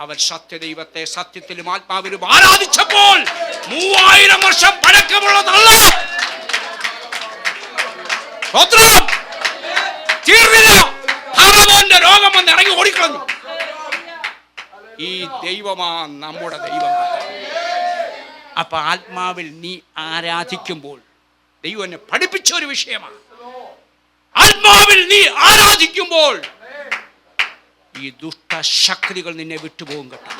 അവർ സത്യദൈവത്തെ സത്യത്തിലും ആത്മാവിലും ആരാധിച്ചപ്പോൾ 3000 വർഷം പഴക്കമുള്ളതല്ല. തീർന്നില്ല. ഫറവോന്റെ രോഗം വന്ന് ഇറങ്ങി ഓടിക്കളഞ്ഞു. ഈ ദൈവമാ നമ്മുടെ ദൈവം. അപ്പൊ ആത്മാവിൽ നീ ആരാധിക്കുമ്പോൾ, ദൈവം എന്നെ പഠിപ്പിച്ച ഒരു വിഷയമാണ്, ആത്മാവിൽ നീ ആരാധിക്കുമ്പോൾ ഈ ദുഷ്ടശക്തികൾ നിന്നെ വിട്ടുപോകും കേട്ടോ.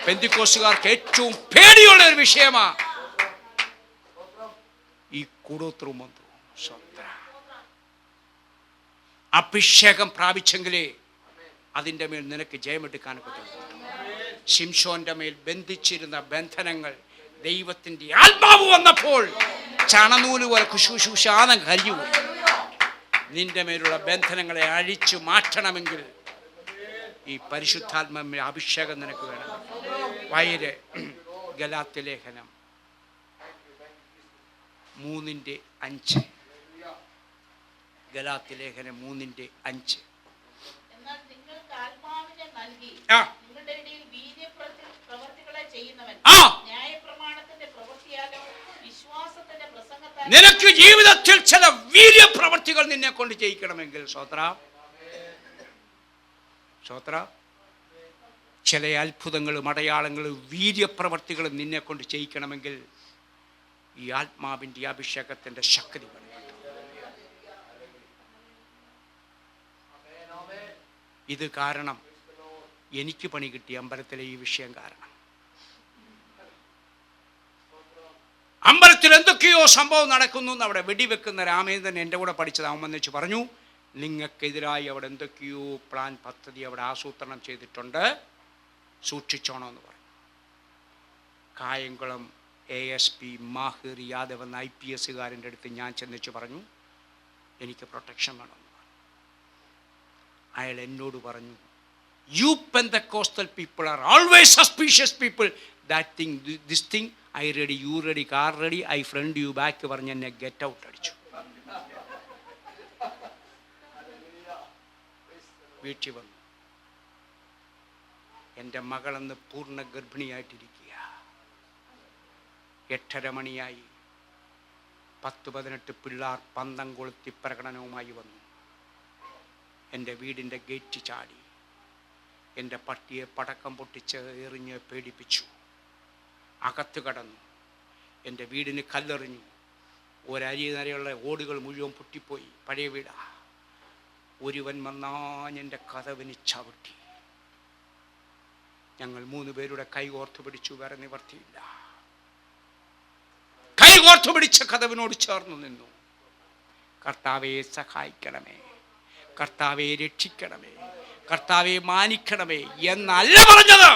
പെന്തിക്കോസ്തുകാർക്ക് ഏറ്റവും പേടിയുള്ള ഒരു വിഷയമാ ഈ കൂടോത്രവും മന്ത്രവും. അഭിഷേകം പ്രാപിച്ചെങ്കിലേ അതിൻ്റെ മേൽ നിനക്ക് ജയമെടുക്കാൻ പറ്റും. ശിംശോന്റെ മേൽ ബന്ധിച്ചിരുന്ന ബന്ധനങ്ങൾ ദൈവത്തിൻ്റെ ആത്മാവ് വന്നപ്പോൾ ചണനൂല് പോലെ കുശുശുശാനം കരിഞ്ഞു. നിന്റെ മേലുള്ള ബന്ധനങ്ങളെ അഴിച്ചു മാറ്റണമെങ്കിൽ ഈ പരിശുദ്ധാത്മാവിന്റെ അഭിഷേകം നിനക്ക് വേണം. വയര് ഗലാത്യ ലേഖനം 3:5. ഗലാത്യ ലേഖനം 3:5.
എന്നാൽ നിങ്ങൾക്ക് ആത്മാവിനെ നൽകി നിങ്ങളുടെ ഇടയിൽ വീര്യപ്രവൃത്തികളെ ചെയ്യുന്നവൻ ന്യായപ്രമാണത്തിന്റെ പ്രവൃത്തിയാലോ വിശ്വാസത്തിന്റെ പ്രസംഗത്താലോ.
നിനക്ക് ജീവിതത്തിൽ ചില വീര്യപ്രവൃത്തികൾ നിന്നെ കൊണ്ട് ചെയ്യിക്കണമെങ്കിൽ സ്വത്ര ചില അത്ഭുതങ്ങളും അടയാളങ്ങളും വീര്യപ്രവൃത്തികളും നിന്നെ കൊണ്ട് ചെയ്യിക്കണമെങ്കിൽ ഈ ആത്മാവിൻ്റെ അഭിഷേകത്തിന്റെ ശക്തി വേണം. ഇത് കാരണം എനിക്ക് പണി കിട്ടിയ അമ്പലത്തിലെ ഈ വിഷയം കാരണം. അമ്പലത്തിൽ എന്തൊക്കെയോ സംഭവം നടക്കുന്നു എന്ന് അവിടെ വെടിവെക്കുന്ന രാമേന്ദ്രൻ എൻ്റെ കൂടെ പഠിച്ചത് അവൻ വന്നിച്ച് പറഞ്ഞു, നിങ്ങൾക്കെതിരായി അവിടെ എന്തൊക്കെയോ പ്ലാൻ പദ്ധതി അവിടെ ആസൂത്രണം ചെയ്തിട്ടുണ്ട്, സൂക്ഷിച്ചോണമെന്ന് പറഞ്ഞു. കായംകുളം ASP മാഹിർ യാദവ് എന്ന IPSകാരൻ്റെ അടുത്ത് ഞാൻ ചെന്നിച്ച് പറഞ്ഞു, എനിക്ക് പ്രൊട്ടക്ഷൻ വേണമെന്ന് പറഞ്ഞു. അയാൾ എന്നോട് പറഞ്ഞു, you Pentecostal people are always suspicious people, that thing this thing I ready, you ready, car ready, I front you back പറഞ്ഞ് എന്നെ ഗെറ്റ് ഔട്ട് അടിച്ചു. വീട്ടിൽ വന്നു. എൻ്റെ മകളെന്ന് പൂർണ്ണ ഗർഭിണിയായിട്ടിരിക്കുക. 8:30 മണിയായി. 10-18 പിള്ളേർ പന്തം കൊളുത്തി പ്രകടനവുമായി വന്നു. എൻ്റെ വീടിൻ്റെ ഗേറ്റ് ചാടി. എൻ്റെ പട്ടിയെ പടക്കം പൊട്ടിച്ച് എറിഞ്ഞ് പേടിപ്പിച്ചു. അകത്ത് കടന്നു. എൻ്റെ വീടിന് കല്ലെറിഞ്ഞു. ഒരരി നിരയുള്ള ഓടുകൾ മുഴുവൻ പൊട്ടിപ്പോയി. പഴയ വീടാ. ഒരുവൻ വന്നാഞ്ഞെൻ്റെ കതവിന് ചവിട്ടി. ഞങ്ങൾ 3 പേരുടെ കൈ കോർത്തു പിടിച്ചു. വേറെ നിവർത്തിയില്ല. കൈ കോർത്തു പിടിച്ച കതവിനോട് ചേർന്നു നിന്നു. കർത്താവെ സഹായിക്കണമേ, കർത്താവെ രക്ഷിക്കണമേ, കർത്താവെ മാനിക്കണമേ എന്നല്ല പറഞ്ഞത്.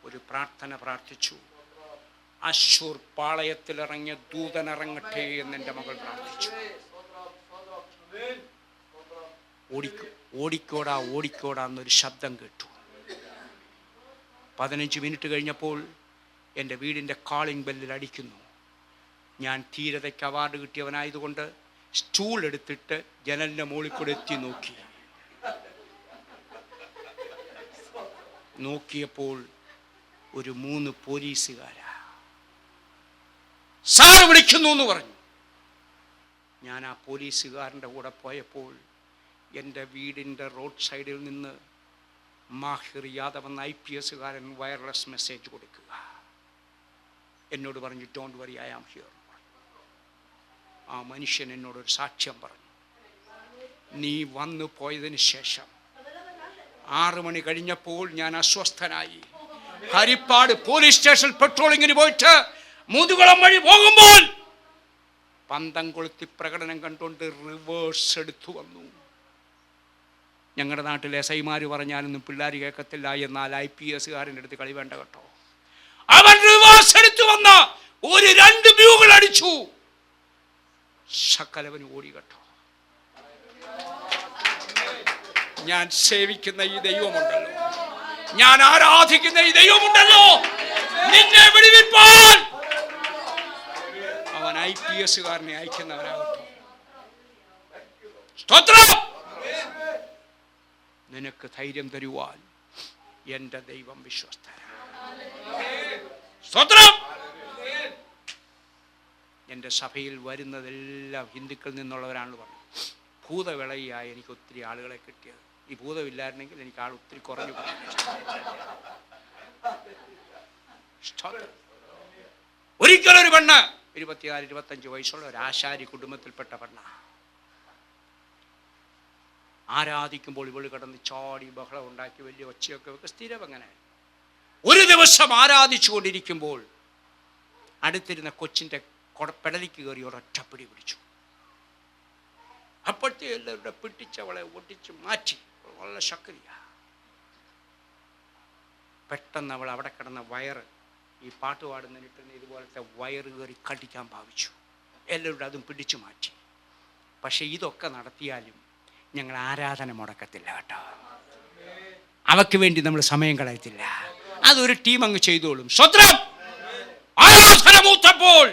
ഒരു പ്രാർത്ഥന പ്രാർത്ഥിച്ചു. അശ്ശൂർ പാളയത്തിലിറങ്ങിയ ദൂതനിറങ്ങട്ടെ എന്ന് എൻ്റെ മകൾ പ്രാർത്ഥിച്ചു. ഓടിക്കോടാ എന്നൊരു ശബ്ദം കേട്ടു. 15 മിനിറ്റ് കഴിഞ്ഞപ്പോൾ എൻ്റെ വീടിൻ്റെ കോളിംഗ് ബെല്ലിൽ അടിക്കുന്നു. ഞാൻ ധീരതയ്ക്ക് അവാർഡ് കിട്ടിയവനായതുകൊണ്ട് സ്റ്റൂൾ എടുത്തിട്ട് ജനലിൻ്റെ മുകളിൽ കൂടെ എത്തി നോക്കിയപ്പോൾ ഒരു 3 പോലീസുകാരാ. സാർ വിളിക്കുന്നു എന്ന് പറഞ്ഞു. ഞാൻ ആ പോലീസുകാരൻ്റെ കൂടെ പോയപ്പോൾ എൻ്റെ വീടിൻ്റെ റോഡ് സൈഡിൽ നിന്ന് മാഹിർ യാദവ് എന്ന IPS വയർലെസ് മെസ്സേജ് കൊടുക്കുക. എന്നോട് പറഞ്ഞു, don't worry, I am here. ആ മനുഷ്യൻ എന്നോടൊരു സാക്ഷ്യം പറഞ്ഞു. നീ വന്നു പോയതിന് ശേഷം 6 മണി കഴിഞ്ഞപ്പോൾ ഞാൻ അസ്വസ്ഥനായി. ഹരിപ്പാട് പോലീസ് സ്റ്റേഷൻ പെട്രോളിങ്ങിന് പോയിട്ട് മുതുകുളം വഴി പോകുമ്പോൾ പന്തം കൊളുത്തി പ്രകടനം കണ്ടുകൊണ്ട് റിവേഴ്സ് എടുത്തു വന്നു. ഞങ്ങളുടെ നാട്ടിലെ SI പറഞ്ഞാലൊന്നും പിള്ളേർ കേൾക്കത്തില്ല. എന്നാൽ IPS അടുത്ത് കളി വേണ്ട കേട്ടോ. അവൻ റിവേഴ്സ് എടുത്തു വന്ന 2 ബ്യൂകൾ അടിച്ചു. സകലവൻ ഓടി കേട്ടോ. ഞാൻ സേവിക്കുന്ന ഈ ദൈവമുണ്ടല്ലോ, ഞാൻ ആരാധിക്കുന്ന ഈ ദൈവമുണ്ടല്ലോ, നിന്നെ വിടുവിപ്പാൻ അവൻ IPS അയക്കുന്നവരാകട്ടെ. സ്തോത്രം. നിനക്ക് ധൈര്യം തരുവാൻ എൻ്റെ ദൈവം വിശ്വസ്തനാണ്. സ്തോത്രം. എൻ്റെ സഭയിൽ വരുന്നതെല്ലാം ഹിന്ദുക്കളിൽ നിന്നുള്ളവരാണെന്ന് പറഞ്ഞു. ഭൂതവിളയായി എനിക്ക് ഒത്തിരി ആളുകളെ കിട്ടിയത്. ഈ ഭൂതമില്ലായിരുന്നെങ്കിൽ എനിക്ക് ആൾ ഒത്തിരി കുറഞ്ഞു. ഒരിക്കലൊരു പെണ്ണ് 24-25 വയസ്സുള്ള ഒരു ആശാരി കുടുംബത്തിൽപ്പെട്ട പെണ്ണ. ആരാധിക്കുമ്പോൾ ഇവള് കിടന്ന് ചാടി ബഹളം ഉണ്ടാക്കി വലിയ ഒച്ചയൊക്കെ വെക്ക്. സ്ഥിരം അങ്ങനെ. ഒരു ദിവസം ആരാധിച്ചു കൊണ്ടിരിക്കുമ്പോൾ അടുത്തിരുന്ന കൊച്ചിൻ്റെ പെടലിക്ക് കയറി ഒരൊറ്റപ്പിടി പിടിച്ചു. അപ്പോഴത്തെ എല്ലാവരുടെ പിടിച്ചവളെ ഒട്ടിച്ച് മാറ്റി. വളരെ ശക്തിയാ. പെട്ടെന്ന് അവൾ അവിടെ കിടന്ന വയറ്, ഈ പാട്ട് പാടുന്നതിനിട്ടുന്ന ഇതുപോലത്തെ വയറ് കയറി കടിക്കാൻ ഭാവിച്ചു. എല്ലാവരും അതും പിടിച്ചു മാറ്റി. പക്ഷെ ഇതൊക്കെ നടത്തിയാലും ഞങ്ങൾ ആരാധന മുടക്കത്തില്ല കേട്ടോ. അവക്ക് വേണ്ടി നമ്മൾ സമയം കളയത്തില്ല. അതൊരു ടീം അങ്ങ് ചെയ്തോളും. സ്വത്രം. ആരാധന മൂത്തപ്പോൾ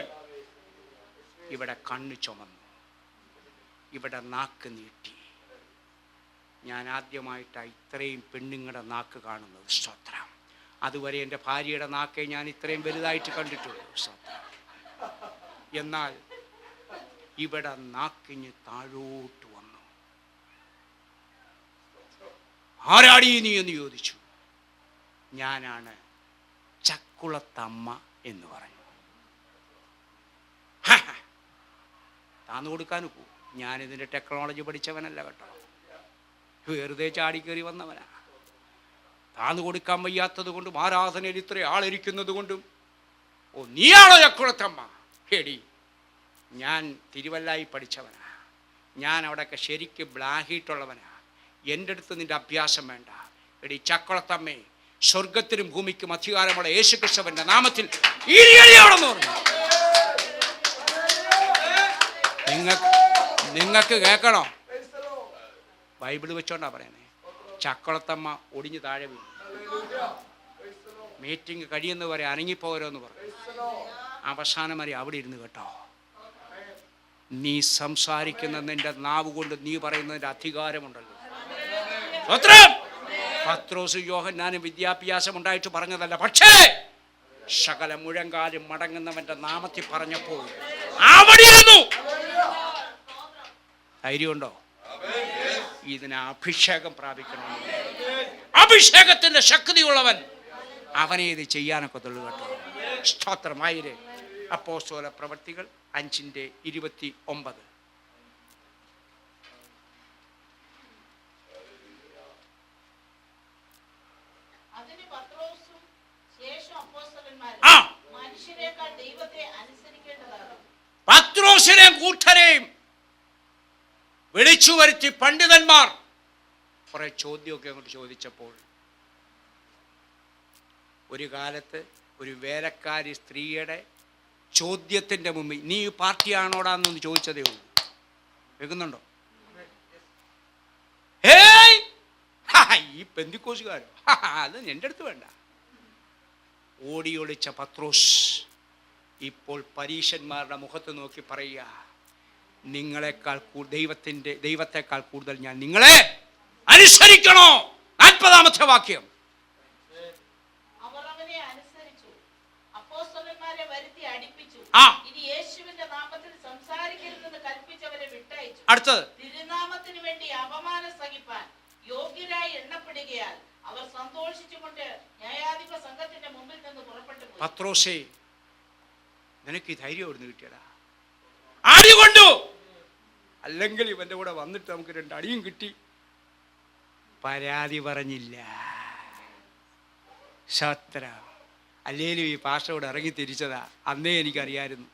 ഇവിടെ കണ്ണ് ചുമന്നു, ഇവിടെ നാക്ക് നീട്ടി. ഞാൻ ആദ്യമായിട്ടാണ് ഇത്രയും പെണ്ണുങ്ങളുടെ നാക്ക് കാണുന്നത്. സ്തോത്രം. അതുവരെ എൻ്റെ ഭാര്യയുടെ നാക്കേ ഞാൻ ഇത്രയും വലുതായിട്ട് കണ്ടിട്ടുള്ളൂ. സ്തോത്രം. എന്നാൽ ഇവിടെ നാക്കിഞ്ഞ് താഴോട്ട് വന്നു. ആരാടി നീ എന്ന് ചോദിച്ചു. ഞാനാണ് ചക്കുളത്തമ്മ എന്ന് പറഞ്ഞു. താന്നു കൊടുക്കാനും പോകും. ഞാനിതിൻ്റെ ടെക്നോളജി പഠിച്ചവനല്ല കേട്ടോ. വെറുതെ ചാടിക്കേറി വന്നവനാ. താന്നു കൊടുക്കാൻ വയ്യാത്തത് കൊണ്ടും ആരാധനയിൽ ഇത്ര ആളിരിക്കുന്നത് കൊണ്ടും ഓ നീയാണോ ചക്കുളത്തമ്മ? ഹേടി, ഞാൻ തിരുവല്ലായി പഠിച്ചവനാ. ഞാൻ അവിടെയൊക്കെ ശരിക്ക് ബ്ലാഹിയിട്ടുള്ളവനാ. എൻ്റെ അടുത്ത് നിൻ്റെ അഭ്യാസം വേണ്ട. എടി ചക്കുളത്തമ്മേ, സ്വർഗത്തിനും ഭൂമിക്കും അധികാരമുള്ള യേശുക്രിസ്തുവിന്റെ നാമത്തിൽ ഈരിയടിയാണെന്ന് പറഞ്ഞു. നിങ്ങൾക്ക് കേൾക്കണോ? ബൈബിള് വെച്ചോണ്ടാ പറയുന്നേ. ചക്കുളത്തമ്മ ഒടിഞ്ഞ് താഴെ വീണു. മീറ്റിംഗ് കഴിയുന്ന വരെ അനങ്ങിപ്പോകരുതെന്ന് പറഞ്ഞു. അവസാനം വരെ അവിടെ ഇരുന്ന് കേട്ടോ. നീ സംസാരിക്കുന്ന നിന്റെ നാവ് കൊണ്ട് നീ പറയുന്നതിൻ്റെ അധികാരമുണ്ടല്ലോ. പത്രോസ് യോഹന്നാനും വിദ്യാഭ്യാസം ഉണ്ടായിട്ട് പറഞ്ഞതല്ല. പക്ഷേ സകല മുഴങ്കാലും മടങ്ങുന്നവന്റെ നാമത്തിൽ പറഞ്ഞപ്പോൾ അവിടെ ഇരുന്നു. ധൈര്യമുണ്ടോ? ഇതിന് അഭിഷേകം പ്രാപിക്കണം. അഭിഷേകത്തിന്റെ ശക്തിയുള്ളവൻ അവനെ ഇത് ചെയ്യാനൊക്കെ തുള്ളു കേട്ടോ. സ്തോത്രമായിരേ. അപ്പോസ്തല പ്രവൃത്തികൾ 5:29. പത്രോസിനെയും കൂട്ടരെയും വിളിച്ചു വരുത്തി പണ്ഡിതന്മാർ കുറെ ചോദ്യമൊക്കെ അങ്ങോട്ട് ചോദിച്ചപ്പോൾ ഒരു കാലത്ത് ഒരു വേലക്കാരി സ്ത്രീയുടെ ചോദ്യത്തിൻ്റെ മുമ്പിൽ നീ പാർട്ടിയാണോടാന്നൊന്ന് ചോദിച്ചതേ ഉള്ളൂ. കേൾക്കുന്നുണ്ടോ? ഹേയ് ഈ പെന്തിക്കോസുകാരോ, അത് എൻ്റെ അടുത്ത് വേണ്ട. ഓടിയൊളിച്ച പത്രോസ് ഇപ്പോൾ പരീശന്മാരുടെ മുഖത്ത് നോക്കി പറയുക, നിങ്ങളെക്കാൾ ദൈവത്തെക്കാൾ കൂടുതൽ ഞാൻ നിങ്ങളെ അനുസരിക്കണോ? 40-ാമത്തെ വാക്യം.
അവർ അവനെ അനുസരിച്ചു, അപ്പോസ്തലന്മാരെ വരുത്തി അടിപ്പിച്ചു, ഇനി യേശുവിന്റെ നാമത്തിൽ സംസാരിക്കരുതെന്ന് കൽപ്പിച്ചവരെ വിട്ടയച്ചു.
അടുത്തത്,
തിരുനാമത്തിന് വേണ്ടി അപമാനം സഹിപ്പാൻ യോഗ്യരായി എണ്ണപ്പെടുകയാൽ അവർ സന്തോഷിച്ചുകൊണ്ട് ന്യായാധിപ സംഘത്തിന്റെ മുമ്പിൽ നിന്ന് പുറപ്പെട്ടു പോയി.
പത്രോസേ, നിനക്ക് ഈ ധൈര്യം എവിടുന്ന് കിട്ടിയടാ? അടി കൊണ്ടു, അല്ലെങ്കിൽ ഇവന്റെ കൂടെ വന്നിട്ട് നമുക്ക് 2 അടിയും കിട്ടി. പരാതി പറഞ്ഞില്ല. സ്വത്ര. അല്ലേലും ഈ പാസ്റ്ററോട് ഇറങ്ങി തിരിച്ചതാ. അന്നേ എനിക്കറിയായിരുന്നു.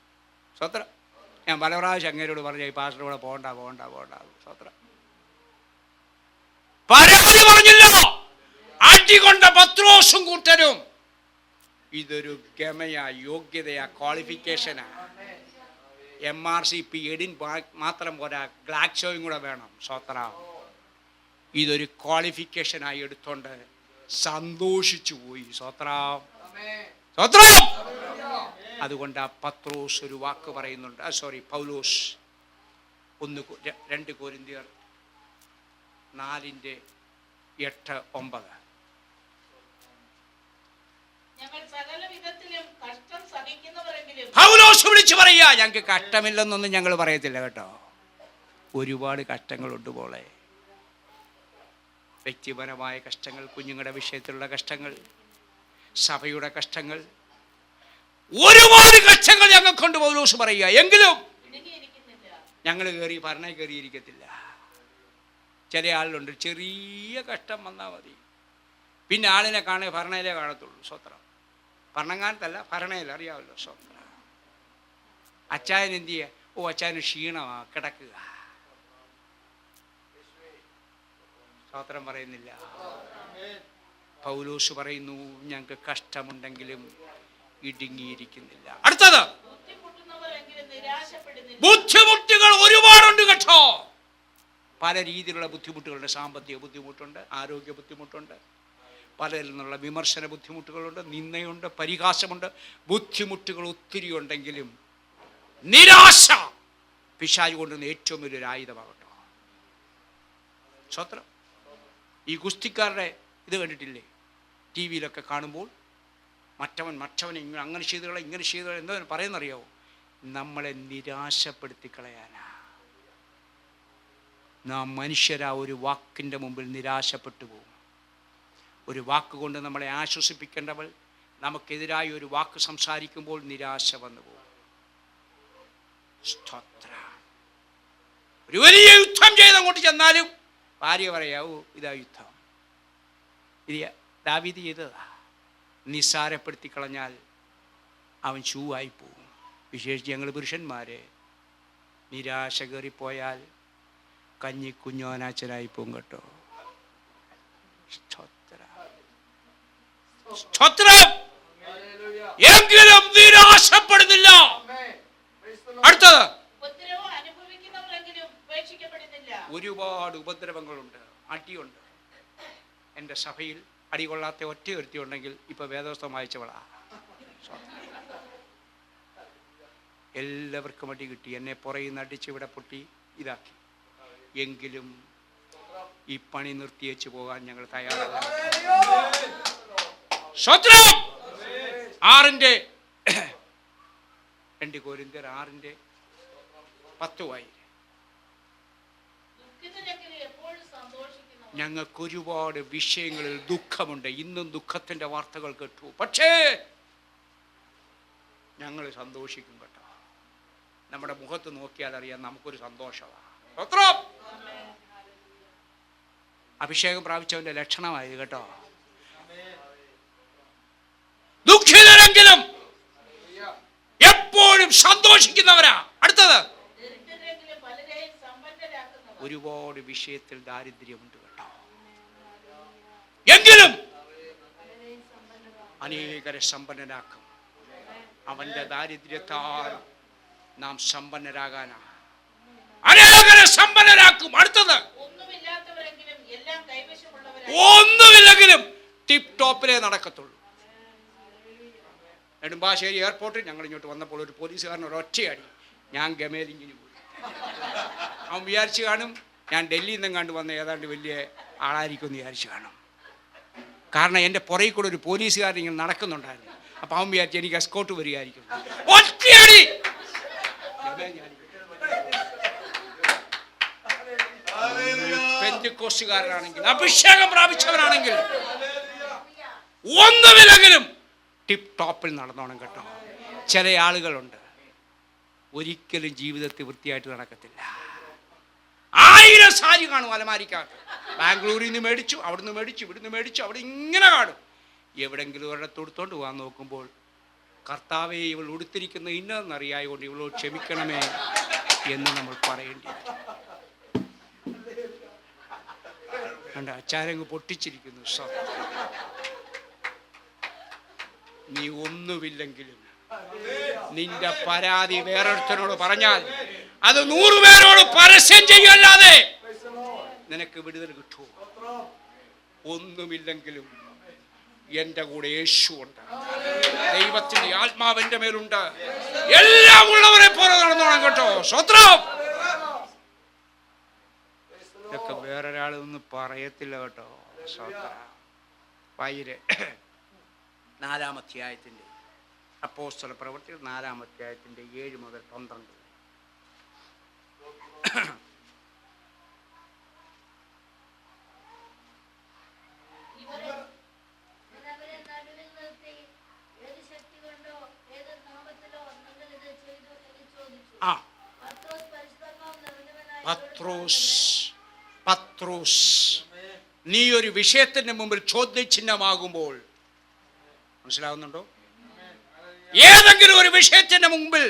സ്വത്ര. ഞാൻ പല പ്രാവശ്യം അങ്ങേരോട് പറഞ്ഞ ഈ പാസ്റ്ററോടെ പോകണ്ട. സ്വത്ര. പരാതി പറഞ്ഞില്ല. അടികൊണ്ട പത്രോസും കൂട്ടരും. ഇതൊരു ഗമയാ, യോഗ്യതയാ, ക്വാളിഫിക്കേഷനാ. MRCP എഡിൻ മാത്രം പോരാ, ഗ്ലാക്സോയും കൂടെ വേണം. സ്വത്ര. ഇതൊരു ക്വാളിഫിക്കേഷനായി എടുത്തോണ്ട് സന്തോഷിച്ചു പോയി. സ്വത്ര. അതുകൊണ്ട് ആ പത്രോസ് ഒരു വാക്ക് പറയുന്നുണ്ട്. പൗലോസ് 2 കൊരിന്ത്യർ 4:8-9. പൗലോസ് വിളിച്ചു പറയാ, ഞങ്ങൾക്ക് കഷ്ടമില്ലെന്നൊന്നും ഞങ്ങൾ പറയത്തില്ല കേട്ടോ. ഒരുപാട് കഷ്ടങ്ങളുണ്ട് പോളെ. വ്യക്തിപരമായ കഷ്ടങ്ങൾ, കുഞ്ഞുങ്ങളുടെ വിഷയത്തിലുള്ള കഷ്ടങ്ങൾ, സഭയുടെ കഷ്ടങ്ങൾ, ഒരുപാട് കഷ്ടങ്ങൾ ഞങ്ങൾക്കൊണ്ട് പൗലോസ് പറയുക. എങ്കിലും ഞങ്ങൾ ഭരണയിൽ കയറിയിരിക്കത്തില്ല. ചില ആളുണ്ട്, ചെറിയ കഷ്ടം വന്നാൽ മതി, പിന്നെ ആളിനെ കാണേ ഭരണയിലേ കാണത്തുള്ളൂ. സ്വത്രം. ഭരണങ്ങാനത്തല്ല, ഭരണയിൽ, അറിയാമല്ലോ. സ്വത്രം. അച്ചായൻ എന്ത് ചെയ്യുക? അച്ചായന് ക്ഷീണമാ, കിടക്കുക. സ്വത്രം പറയുന്നില്ല. പൗലോസ് പറയുന്നു, ഞങ്ങൾക്ക് കഷ്ടമുണ്ടെങ്കിലും ഇടുങ്ങിയിരിക്കുന്നില്ല. അടുത്തത്, ബുദ്ധിമുട്ടുകൾ ഒരുപാടുണ്ട് കേട്ടോ. പല രീതിയിലുള്ള ബുദ്ധിമുട്ടുകളുണ്ട്. സാമ്പത്തിക ബുദ്ധിമുട്ടുണ്ട്, ആരോഗ്യ ബുദ്ധിമുട്ടുണ്ട്, പലരിൽ നിന്നുള്ള വിമർശന ബുദ്ധിമുട്ടുകളുണ്ട്, നിന്ദയുണ്ട്, പരിഹാസമുണ്ട്. ബുദ്ധിമുട്ടുകൾ ഒത്തിരി ഉണ്ടെങ്കിലും നിരാശ പിശാച് കൊണ്ടുവന്ന ഏറ്റവും വലിയൊരു ആയുധമാകട്ടോ. സ്വത്രം. ഈ ഗുസ്തിക്കാരുടെ ഇത് കണ്ടിട്ടില്ലേ? ടി വിയിലൊക്കെ കാണുമ്പോൾ മറ്റവനെ അങ്ങനെ ചെയ്തുകളെ, ഇങ്ങനെ ചെയ്തുകളെ, എന്താ പറയുന്നറിയാവോ? നമ്മളെ നിരാശപ്പെടുത്തി കളയാനാ. നാം മനുഷ്യരാ ഒരു വാക്കിൻ്റെ മുമ്പിൽ നിരാശപ്പെട്ടു പോകും. ഒരു വാക്കുകൊണ്ട് നമ്മളെ ആശ്വസിപ്പിക്കേണ്ടവൾ നമുക്കെതിരായി ഒരു വാക്ക് സംസാരിക്കുമ്പോൾ നിരാശ വന്നു പോകും. ഒരു വലിയ യുദ്ധം ചെയ്തങ്ങോട്ട് ചെന്നാലും ഭാര്യ പറയാവൂ, ഇതാ യുദ്ധം, ഇത് ദാവീദ് ചെയ്തതാ. നിസ്സാരപ്പെടുത്തി കളഞ്ഞാൽ അവൻ ഷൂവായി പോകും. വിശേഷിച്ച് ഞങ്ങൾ പുരുഷന്മാരെ നിരാശ കയറിപ്പോയാൽ കഞ്ഞിക്കുഞ്ഞോനാച്ചനായി പോകും കേട്ടോ. എങ്കിലും നിരാശപ്പെടുന്നില്ല. അടുത്തത്, ഒരുപാട് ഉപദ്രവങ്ങളുണ്ട്, അടിയുണ്ട്. എൻ്റെ സഭയിൽ അടികൊള്ളാത്ത ഒറ്റ ഒരുത്തി ഉണ്ടെങ്കിൽ ഇപ്പൊ വേദോസ്തം വായിച്ചവളാ. എല്ലാവർക്കും അടി കിട്ടി. എന്നെ പുറയിൽ അടിച്ച് ഇവിടെ പൊട്ടി ഇതാക്കി. എങ്കിലും ഈ പണി നിർത്തിയേച്ച് പോകാൻ ഞങ്ങൾ തയ്യാറല്ല. 2 കൊരിന്ത്യർ 6:10 വായി. ഞങ്ങൾക്കൊരുപാട് വിഷയങ്ങളിൽ ദുഃഖമുണ്ട്. ഇന്നും ദുഃഖത്തിൻ്റെ വാർത്തകൾ കേട്ടു. പക്ഷേ ഞങ്ങൾ സന്തോഷിക്കും കേട്ടോ. നമ്മുടെ മുഖത്ത് നോക്കിയാൽ അറിയാം നമുക്കൊരു സന്തോഷമാണ്. അഭിഷേകം പ്രാപിച്ചവന്റെ ലക്ഷണമായത് കേട്ടോ. ദുഃഖിതരെങ്കിലും എപ്പോഴും സന്തോഷിക്കുന്നവരാ. അടുത്തത്, ഒരുപാട് വിഷയത്തിൽ ദാരിദ്ര്യമുണ്ട് കേട്ടോ. എങ്കിലും അനേകരെ സമ്പന്നനാക്കും. അവന്റെ ദാരിദ്ര്യത്താൽ നാം സമ്പന്നരാകാനാണ്. അനേകരെ സമ്പന്നരാക്കും. അടുത്തത്, ഒന്നുമില്ലെങ്കിലും ടിപ്പ് ടോപ്പിലേ നടക്കത്തുള്ളൂ. നെടുമ്പാശ്ശേരി എയർപോർട്ടിൽ ഞങ്ങൾ ഇങ്ങോട്ട് വന്നപ്പോൾ ഒരു പോലീസുകാരൻ ഒരൊറ്റയടി, ഞാൻ ഗമേലിങ്ങിന് പോയി. അവൻ വിചാരിച്ചു കാണും ഞാൻ ഡൽഹിയിൽ നിന്നും കണ്ടു വന്ന ഏതാണ്ട് വലിയ ആളായിരിക്കും എന്ന് വിചാരിച്ചു കാണും. കാരണം എൻ്റെ പുറകിൽ കൂടെ ഒരു പോലീസുകാരൻ ഇങ്ങനെ നടക്കുന്നുണ്ടായിരുന്നു. അപ്പം അവൻ വിചാരിച്ചു എനിക്ക് എസ്കോട്ട് വരികയായിരിക്കും. ഒറ്റയടി. പെന്തിക്കോസ്തുകാരനാണെങ്കിൽ, അഭിഷേകം പ്രാപിച്ചവനാണെങ്കിൽ ഒന്നുമില്ലെങ്കിലും ടിപ്പ് ടോപ്പിൽ നടന്നോണം കേട്ടോ. ചില ആളുകളുണ്ട് ഒരിക്കലും ജീവിതത്തിൽ വൃത്തിയായിട്ട് നടക്കത്തില്ല. 1000 സാരി കാണും അലമാരിക്കകത്ത്. ബാംഗ്ലൂരിൽ നിന്ന് മേടിച്ചു, അവിടുന്ന് മേടിച്ചു, ഇവിടുന്ന് മേടിച്ചു, അവിടെ ഇങ്ങനെ കാണും. എവിടെങ്കിലും ഒരിടത്ത് എടുത്തോണ്ട് പോകാൻ നോക്കുമ്പോൾ കർത്താവെ ഇവൾ ഉടുത്തിരിക്കുന്ന ഇന്നതെന്നറിയായതുകൊണ്ട് ഇവളോട് ക്ഷമിക്കണമേ എന്ന് നമ്മൾ പറയേണ്ടി വരും. കണ്ട അച്ചാരങ്ങ് പൊട്ടിച്ചിരിക്കുന്നു. നീ ഒന്നുമില്ലെങ്കിലും നിന്റെ പരാതി വേറൊരുത്തനോട് പറഞ്ഞാൽ അത് 100 പേരോട് പരസ്യം ചെയ്യല്ലാതെ നിനക്ക് വിടുതൽ കിട്ടുമോ? ഒന്നുമില്ലെങ്കിലും എൻ്റെ കൂടെ യേശുവുണ്ട്, ദൈവത്തിന്റെ ആത്മാവ് എൻ്റെ മേലുണ്ട്. എല്ലാം ഉള്ളവരെ പോലെ നടന്നോണം കേട്ടോ. സ്വത്രം ഇതൊക്കെ വേറൊരാളൊന്നും പറയത്തില്ല കേട്ടോ. സ്വത്രം 4-ാം അധ്യായത്തിൻ്റെ അപ്പോസ്തല പ്രവൃത്തികൾ 4-ാം അധ്യായത്തിൻ്റെ 7 മുതൽ 12. പത്രോസ്, നീ ഒരു വിഷയത്തിന്റെ മുമ്പിൽ ചോദ്യചിഹ്നമാകുമ്പോൾ, മനസ്സിലാവുന്നുണ്ടോ? ഏതെങ്കിലും ഒരു വിഷയത്തിന്റെ മുമ്പിൽ,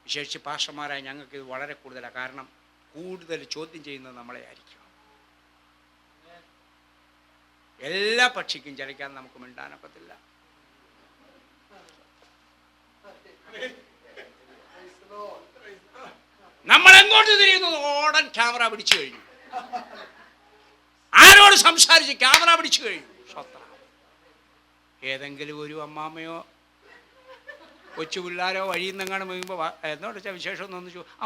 വിശേഷിച്ച് പാസ്റ്റർമാരായ ഞങ്ങൾക്ക് ഇത് വളരെ കൂടുതലാണ്. കാരണം കൂടുതൽ ചോദ്യം ചെയ്യുന്നത് നമ്മളെ ആയിരിക്കും. എല്ലാ പക്ഷിക്കും ചലിക്കാൻ നമുക്ക് മിണ്ടാനൊക്കത്തില്ല. നമ്മൾ എങ്ങോട്ട് തിരിയുന്നു? ഓടൻ ക്യാമറ പിടിച്ചു കഴിഞ്ഞു. ആരോട് സംസാരിച്ച് ക്യാമറ പിടിച്ചു കഴിഞ്ഞു. സ്വത്രം ഏതെങ്കിലും ഒരു അമ്മാമ്മയോ കൊച്ചു പിള്ളാരോ വഴിയിൽ നിന്നെങ്ങാനും വീഴുമ്പോൾ എന്നോട് വെച്ചാൽ വിശേഷം ഒന്നും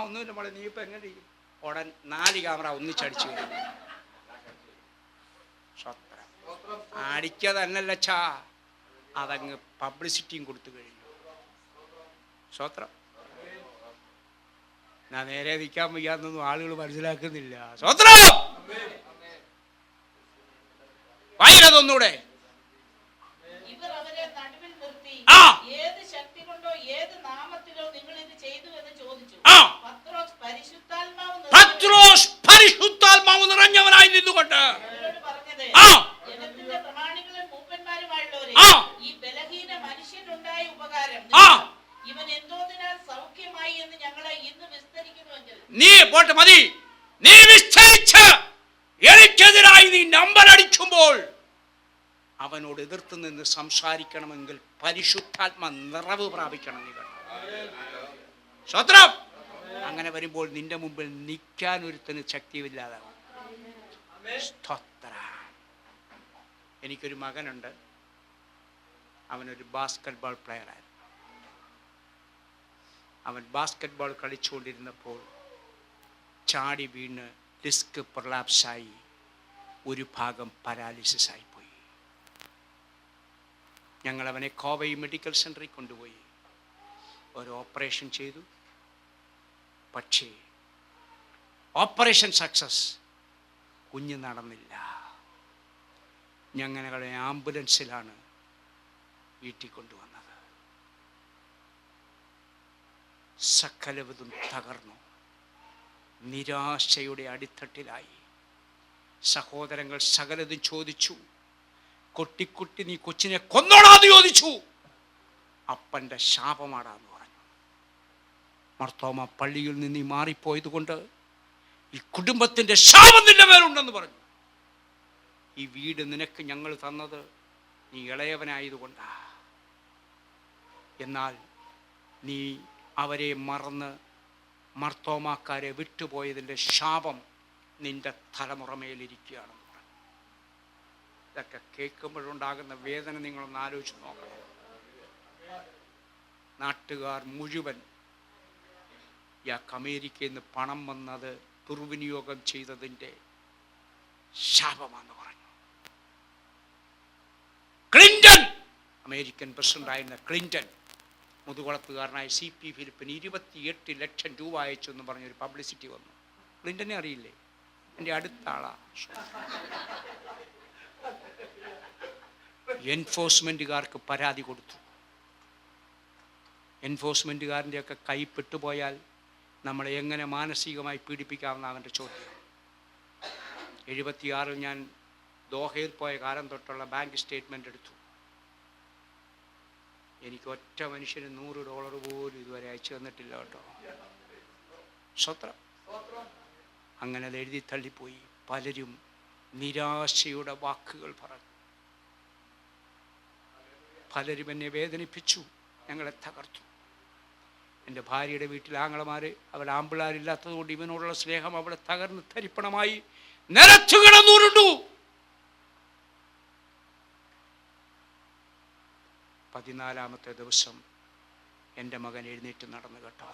ഒന്നുമില്ല മോളെ, നീ ഇപ്പം എങ്ങനെ ഇരിക്കും? ഉടൻ 4 ക്യാമറ ഒന്നിച്ചടിച്ചു കഴിഞ്ഞു. സ്വത്രം അടിക്കതന്നല്ലച്ചാ, അതങ്ങ് പബ്ലിസിറ്റിയും കൊടുത്തു കഴിഞ്ഞു. സ്വത്രം ഞാൻ നേരെ നിൽക്കാൻ വയ്യാന്നൊന്നും ആളുകൾ മനസ്സിലാക്കുന്നില്ല. സ്വത്രം വായിലതൊന്നൂടെ. പത്രോസ് പരിശുദ്ധാത്മാവ് നിറഞ്ഞവനായി നിന്നുകൊണ്ട് നീ പോട്ടെ മതി, നീ വിസ്തരിച്ച് എനിക്കെതിരായി നീ നമ്പർ അടിക്കുമ്പോൾ അവനോട് എതിർത്ത് നിന്ന് സംസാരിക്കണമെങ്കിൽ പരിശുദ്ധാത്മ നിറവ് പ്രാപിക്കണം. നീ കണ്ടു സ്വത്രം. അങ്ങനെ വരുമ്പോൾ നിന്റെ മുമ്പിൽ നിൽക്കാൻ ഒരുത്തിന് ശക്തിയില്ലാതാവും. എനിക്കൊരു മകനുണ്ട്, അവനൊരു ബാസ്കറ്റ് ബോൾ പ്ലെയറായിരുന്നു. അവൻ ബാസ്കറ്റ് ബോൾ കളിച്ചുകൊണ്ടിരുന്നപ്പോൾ ചാടി വീണ് ഡിസ്ക് പ്രൊലാപ്സായി ഒരു ഭാഗം പാരാലിസിസ് ആയിപ്പോയി. ഞങ്ങൾ അവനെ കോവൈ മെഡിക്കൽ സെൻ്ററിൽ കൊണ്ടുപോയി ഒരു ഓപ്പറേഷൻ ചെയ്തു. പക്ഷേ ഓപ്പറേഷൻ സക്സസ്, കുഞ്ഞ് നടന്നില്ല. ഞങ്ങളുടെ ആംബുലൻസിലാണ് വീട്ടിൽ കൊണ്ടുവന്നത്. സകലവതും തകർന്നു. നിരാശയുടെ അടിത്തട്ടിലായി. സഹോദരങ്ങൾ സകലതും ചോദിച്ചു. കൊട്ടിക്കുട്ടി നീ കൊച്ചിനെ കൊന്നോടാന്ന് ചോദിച്ചു. അപ്പൻ്റെ ശാപമാടാന്ന് പറഞ്ഞു. മർത്തോമ പള്ളിയിൽ നിന്ന് മാറിപ്പോയത് കൊണ്ട് ഈ കുടുംബത്തിൻ്റെ ശാപം നിന്റെ മേലുണ്ടെന്ന് പറഞ്ഞു. ഈ വീട് നിനക്ക് ഞങ്ങൾ തന്നത് നീ ഇളയവനായതുകൊണ്ടാ. എന്നാൽ നീ അവരെ മറന്ന് മർത്തോമാക്കാരെ വിട്ടുപോയതിൻ്റെ ശാപം നിന്റെ തലമുറമേലിരിക്കുകയാണെന്ന് പറഞ്ഞു. ഇതൊക്കെ കേൾക്കുമ്പോഴുണ്ടാകുന്ന വേദന നിങ്ങളൊന്ന് ആലോചിച്ച് നോക്കണം. നാട്ടുകാർ മുഴുവൻ ഇയാൾക്ക് അമേരിക്കയിൽ നിന്ന് പണം വന്നത് ദുർവിനിയോഗം ചെയ്തതിൻ്റെ ശാപമാണെന്ന് പറഞ്ഞു. ക്ലിന്റൺ, അമേരിക്കൻ പ്രസിഡന്റായിരുന്ന ക്ലിന്റൺ, മുതുകുളത്തുകാരനായ CP ഫിലിപ്പിന് 28 ലക്ഷം രൂപ അയച്ചു എന്ന് പറഞ്ഞൊരു പബ്ലിസിറ്റി വന്നു. ക്ലിന്റനെ അറിയില്ലേ? എൻ്റെ അടുത്ത ആളാ. എൻഫോഴ്സ്മെൻറ്റുകാർക്ക് പരാതി കൊടുത്തു. എൻഫോഴ്സ്മെൻറ്റുകാരൻ്റെയൊക്കെ കൈ പെട്ടുപോയാൽ നമ്മളെ എങ്ങനെ മാനസികമായി പീഡിപ്പിക്കാമെന്ന അവൻ്റെ ചോദ്യം. 76 ഞാൻ ദോഹയിൽ പോയ കാലം തൊട്ടുള്ള ബാങ്ക് സ്റ്റേറ്റ്മെൻ്റ് എടുത്തു. എനിക്ക് ഒറ്റ മനുഷ്യന് $100 പോലും ഇതുവരെ അയച്ചു തന്നിട്ടില്ല കേട്ടോ. സ്വത്രം. അങ്ങനെ അത് എഴുതി തള്ളിപ്പോയി. പലരും നിരാശയുടെ വാക്കുകൾ പറഞ്ഞു. പലരും എന്നെ വേദനിപ്പിച്ചു, ഞങ്ങളെ തകർത്തു. എൻ്റെ ഭാര്യയുടെ വീട്ടിൽ ആങ്ങളമാർ, അവിടെ ആമ്പിളാരില്ലാത്തത് കൊണ്ട് ഇവനോടുള്ള സ്നേഹം അവിടെ തകർന്ന് തരിപ്പണമായി നിലത്തു കിടന്നുരുണ്ടു. 14-ാമത്തെ ദിവസം എൻ്റെ മകൻ എഴുന്നേറ്റ് നടന്നു കേട്ടോ.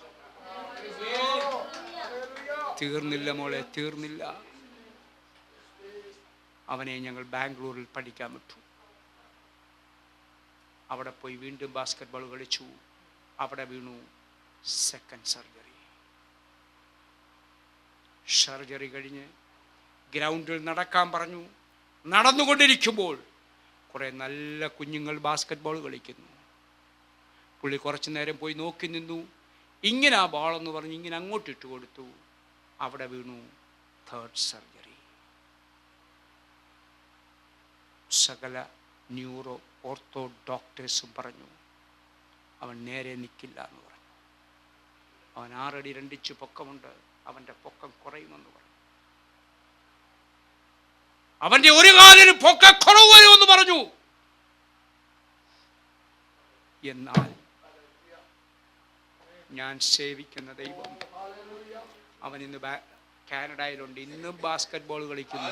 തീർന്നില്ല മോളെ, തീർന്നില്ല. അവനെ ഞങ്ങൾ ബാംഗ്ലൂരിൽ പഠിക്കാൻ വിട്ടു. അവിടെ പോയി വീണ്ടും ബാസ്കറ്റ് ബോൾ കളിച്ചു. അവിടെ വീണു. സെക്കൻഡ് സർജറി കഴിഞ്ഞ് ഗ്രൗണ്ടിൽ നടക്കാൻ പറഞ്ഞു. നടന്നുകൊണ്ടിരിക്കുമ്പോൾ കുറേ നല്ല കുഞ്ഞുങ്ങൾ ബാസ്കറ്റ് ബോൾ കളിക്കുന്നു. പുള്ളി കുറച്ചു നേരം പോയി നോക്കി നിന്നു. ഇങ്ങനെ ആ ബോളെന്ന് പറഞ്ഞ് ഇങ്ങനെ അങ്ങോട്ട് ഇട്ട് കൊടുത്തു. അവിടെ വീണു. Third surgery. സകല ന്യൂറോ ഓർത്തോ ഡോക്ടേഴ്സും പറഞ്ഞു അവൻ നേരെ നിൽക്കില്ല എന്ന് പറഞ്ഞു. അവൻ 6 അടി 2 ഇഞ്ച് പൊക്കമുണ്ട്, അവൻ്റെ പൊക്കം കുറയുമെന്ന് പറഞ്ഞു. അവൻ്റെ ഒരു കാലിന് പൊക്കക്കുറവ് വരുമെന്ന് പറഞ്ഞു. എന്നാൽ ഞാൻ സേവിക്കുന്ന ദൈവം, അവൻ ഇന്ന് കാനഡയിലുണ്ട്, ഇന്നും ബാസ്കറ്റ് ബോൾ കളിക്കുന്നു.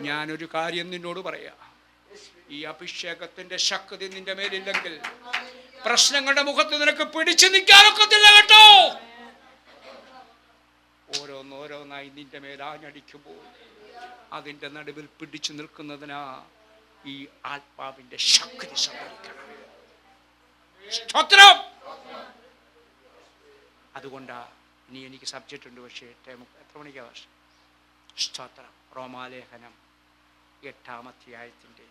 ഞാനൊരു കാര്യം നിന്നോട് പറയാം. ഈ അഭിഷേകത്തിന്റെ ശക്തി നിന്റെ മേലില്ലെങ്കിൽ പ്രശ്നങ്ങളുടെ മുഖത്ത് നിനക്ക് പിടിച്ചു നിൽക്കാനൊക്കത്തില്ല കേട്ടോ. ഓരോന്നോരോന്നായി നിന്റെ മേൽ ആഞ്ഞടിക്കുമ്പോൾ അതിൻ്റെ നടുവിൽ പിടിച്ചു നിൽക്കുന്നതിനാ ഈ ആത്മാവിന്റെ ശക്തി സംഭവിക്കണം. സ്തോത്രം. അതുകൊണ്ടാ ഇനി എനിക്ക് സബ്ജക്റ്റ് ഉണ്ട്, പക്ഷേ എത്ര മണിക്കാ വർഷം? സ്തോത്രം. റോമാലേഖനം 8-ാം അധ്യായത്തിന്റെ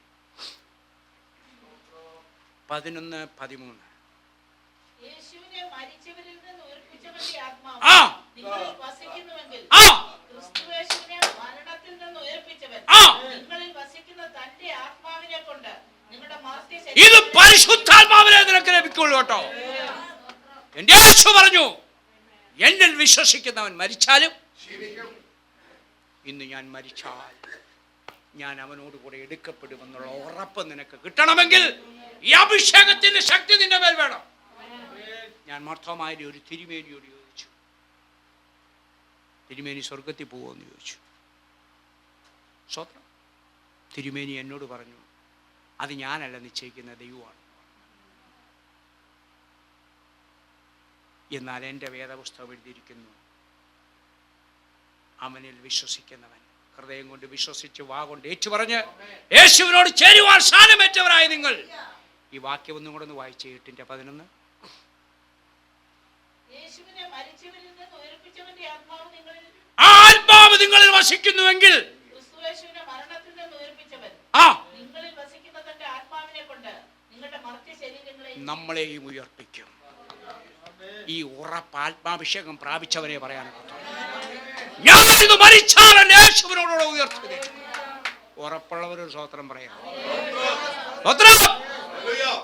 11-13.
യേശുവിനെ മരിച്ചവരിൽ നിന്ന് ഉയർപ്പിച്ചവന്റെ ആത്മാവ്
ആ
നിങ്ങളിൽ വസിക്കുന്നുവെങ്കിൽ
ആ
ക്രിസ്തുയേശുവിനെ മരണത്തിൽ നിന്ന് ഉയർപ്പിച്ചവൻ
ആ
നിങ്ങളിൽ വസിക്കുന്ന തന്റെ ആത്മാവിനെ കൊണ്ട് നിങ്ങളുടെ മർത്യശരീരം
ഇത് പരിശുദ്ധാത്മാവിനെ നിനക്ക് ലഭിക്കുള്ളൂ കേട്ടോ. എന്റെ യേശു പറഞ്ഞു, എന്നിൽ വിശ്വസിക്കുന്നവൻ മരിച്ചാലും ഇന്ന് ഞാൻ മരിച്ചാൽ ഞാൻ അവനോട് കൂടെ എടുക്കപ്പെടുമെന്നുള്ള ഉറപ്പ് നിനക്ക് കിട്ടണമെങ്കിൽ ഈ അഭിഷേകത്തിന്റെ ശക്തി നിന്റെ മേൽ വേണം. ഞാൻ മർത്തോമായ ഒരു തിരുമേനിയോട് ചോദിച്ചു, തിരുമേനി സ്വർഗത്തിൽ പോവുമെന്ന് ചോദിച്ചു. സ്വത്രം. തിരുമേനി എന്നോട് പറഞ്ഞു, അത് ഞാനല്ല നിശ്ചയിക്കുന്ന ദൈവമാണ്. എന്നാൽ എൻ്റെ വേദപുസ്തകം എഴുതിയിരിക്കുന്നു, അവനിൽ വിശ്വസിക്കുന്നവൻ ഹൃദയം കൊണ്ട് വിശ്വസിച്ച് വാ കൊണ്ട് ഏറ്റുപറഞ്ഞ് യേശുവിനോട് ചേരുവാൻ സ്ഥാനമേറ്റവരായ നിങ്ങൾ. ഈ വാക്യം ഒന്നും കൂടെ ഒന്ന് വായിച്ചേ. 8-11.
യേശുവിനെ മരിച്ചവരിൽ നിന്ന് ഉയർപ്പിച്ചവന്റെ ആത്മാവ് നിങ്ങളിൽ
ആ ആത്മാവ് നിങ്ങളിൽ വസിക്കുന്നുവെങ്കിൽ
ക്രിസ്തുയേശുവിനെ മരണത്തിൽ നിന്ന് ഉയർപ്പിച്ചവൻ
ആ
നിങ്ങളിൽ വസിക്കുന്ന തന്റെ ആത്മാവിനെ കൊണ്ട് നിങ്ങളുടെ മർത്യ ശരീരങ്ങളെ
നമ്മളെയും ഉയർപ്പിക്കും. ഈ ഉറപ്പ് ആത്മാഭിഷേകം പ്രാപിച്ചവരെ പറയാനൊക്കെ ഞാനിത് മരിച്ചാലും യേശുവിനോടുകൂടെ ഉയർത്തി. ഉറപ്പുള്ളവരൊരു സ്തോത്രം പറയാം.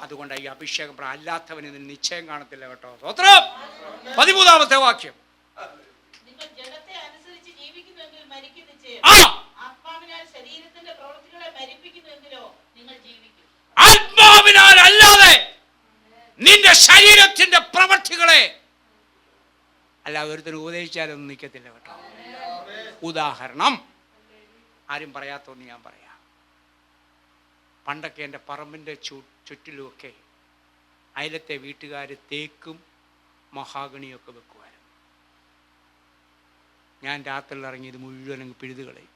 അതുകൊണ്ട് ഈ അഭിഷേകം അല്ലാത്തവന് നിശ്ചയം കാണത്തില്ല കേട്ടോ. സ്തോത്രം. 13-ാമത്തെ വാക്യം.
നിങ്ങൾ
നിന്റെ ശരീരത്തിന്റെ പ്രവൃത്തികളെ. അല്ല, ഒരുത്തിന് ഉപദേശിച്ചാലൊന്നും നിൽക്കത്തില്ല കേട്ടോ. ഉദാഹരണം ആരും പറയാത്തൊന്ന് ഞാൻ പറയാം. പണ്ടൊക്കെ എൻ്റെ പറമ്പിൻ്റെ ചുറ്റിലുമൊക്കെ അയലത്തെ വീട്ടുകാർ തേക്കും മഹാഗണിയൊക്കെ വെക്കുമായിരുന്നു. ഞാൻ രാത്രിയിൽ ഇറങ്ങി ഇത് മുഴുവൻ അങ്ങ് പിഴുതുകളയും.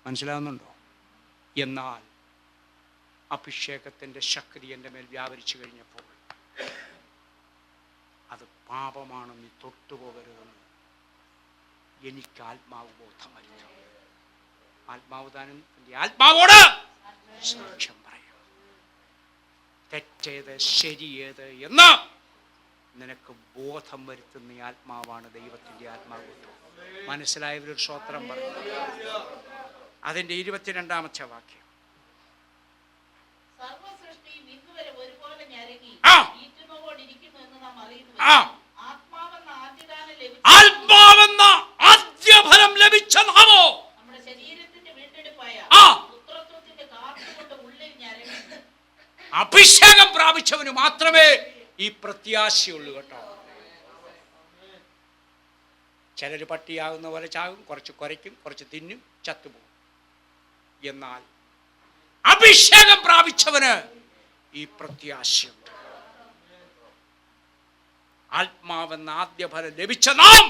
മനസ്സിലാവുന്നുണ്ടോ? എന്നാൽ അഭിഷേകത്തിൻ്റെ ശക്തി എൻ്റെ മേൽ വ്യാപരിച്ചു കഴിഞ്ഞപ്പോൾ അത് പാപമാണെന്ന് തൊട്ടുപോകരുതെന്ന് എനിക്ക് ആത്മാവ് ബോധം വരുന്നു. ആത്മാവ് താനും ആത്മാവോട് സാക്ഷ്യം പറയും. തെറ്റേത് ശരിയേത് എന്ന് നിനക്ക് ബോധം വരുത്തുന്ന ആത്മാവാണ് ദൈവത്തിൻ്റെ ആത്മാവ്. മനസ്സിലായവരൊരു സ്തോത്രം പറയും. അതിൻ്റെ 22-ാമത്തെ വാക്യം. ആത്മാവെന്ന ആദ്യഫലം ലഭിച്ച നാമോ അഭിഷേകം പ്രാപിച്ചവന് മാത്രമേ ഈ പ്രത്യാശയുള്ളൂ കേട്ടോ. ചിലർ പട്ടിയാകുന്ന പോലെ ചാകും, കുറച്ച് കുരയ്ക്കും, കുറച്ച് തിന്നും, ചത്തുപോകും. എന്നാൽ അഭിഷേകം പ്രാപിച്ചവന് ഈ പ്രത്യാശയുണ്ട്. ആത്മാവെന്ന ആദ്യഫലം ലഭിച്ച നാം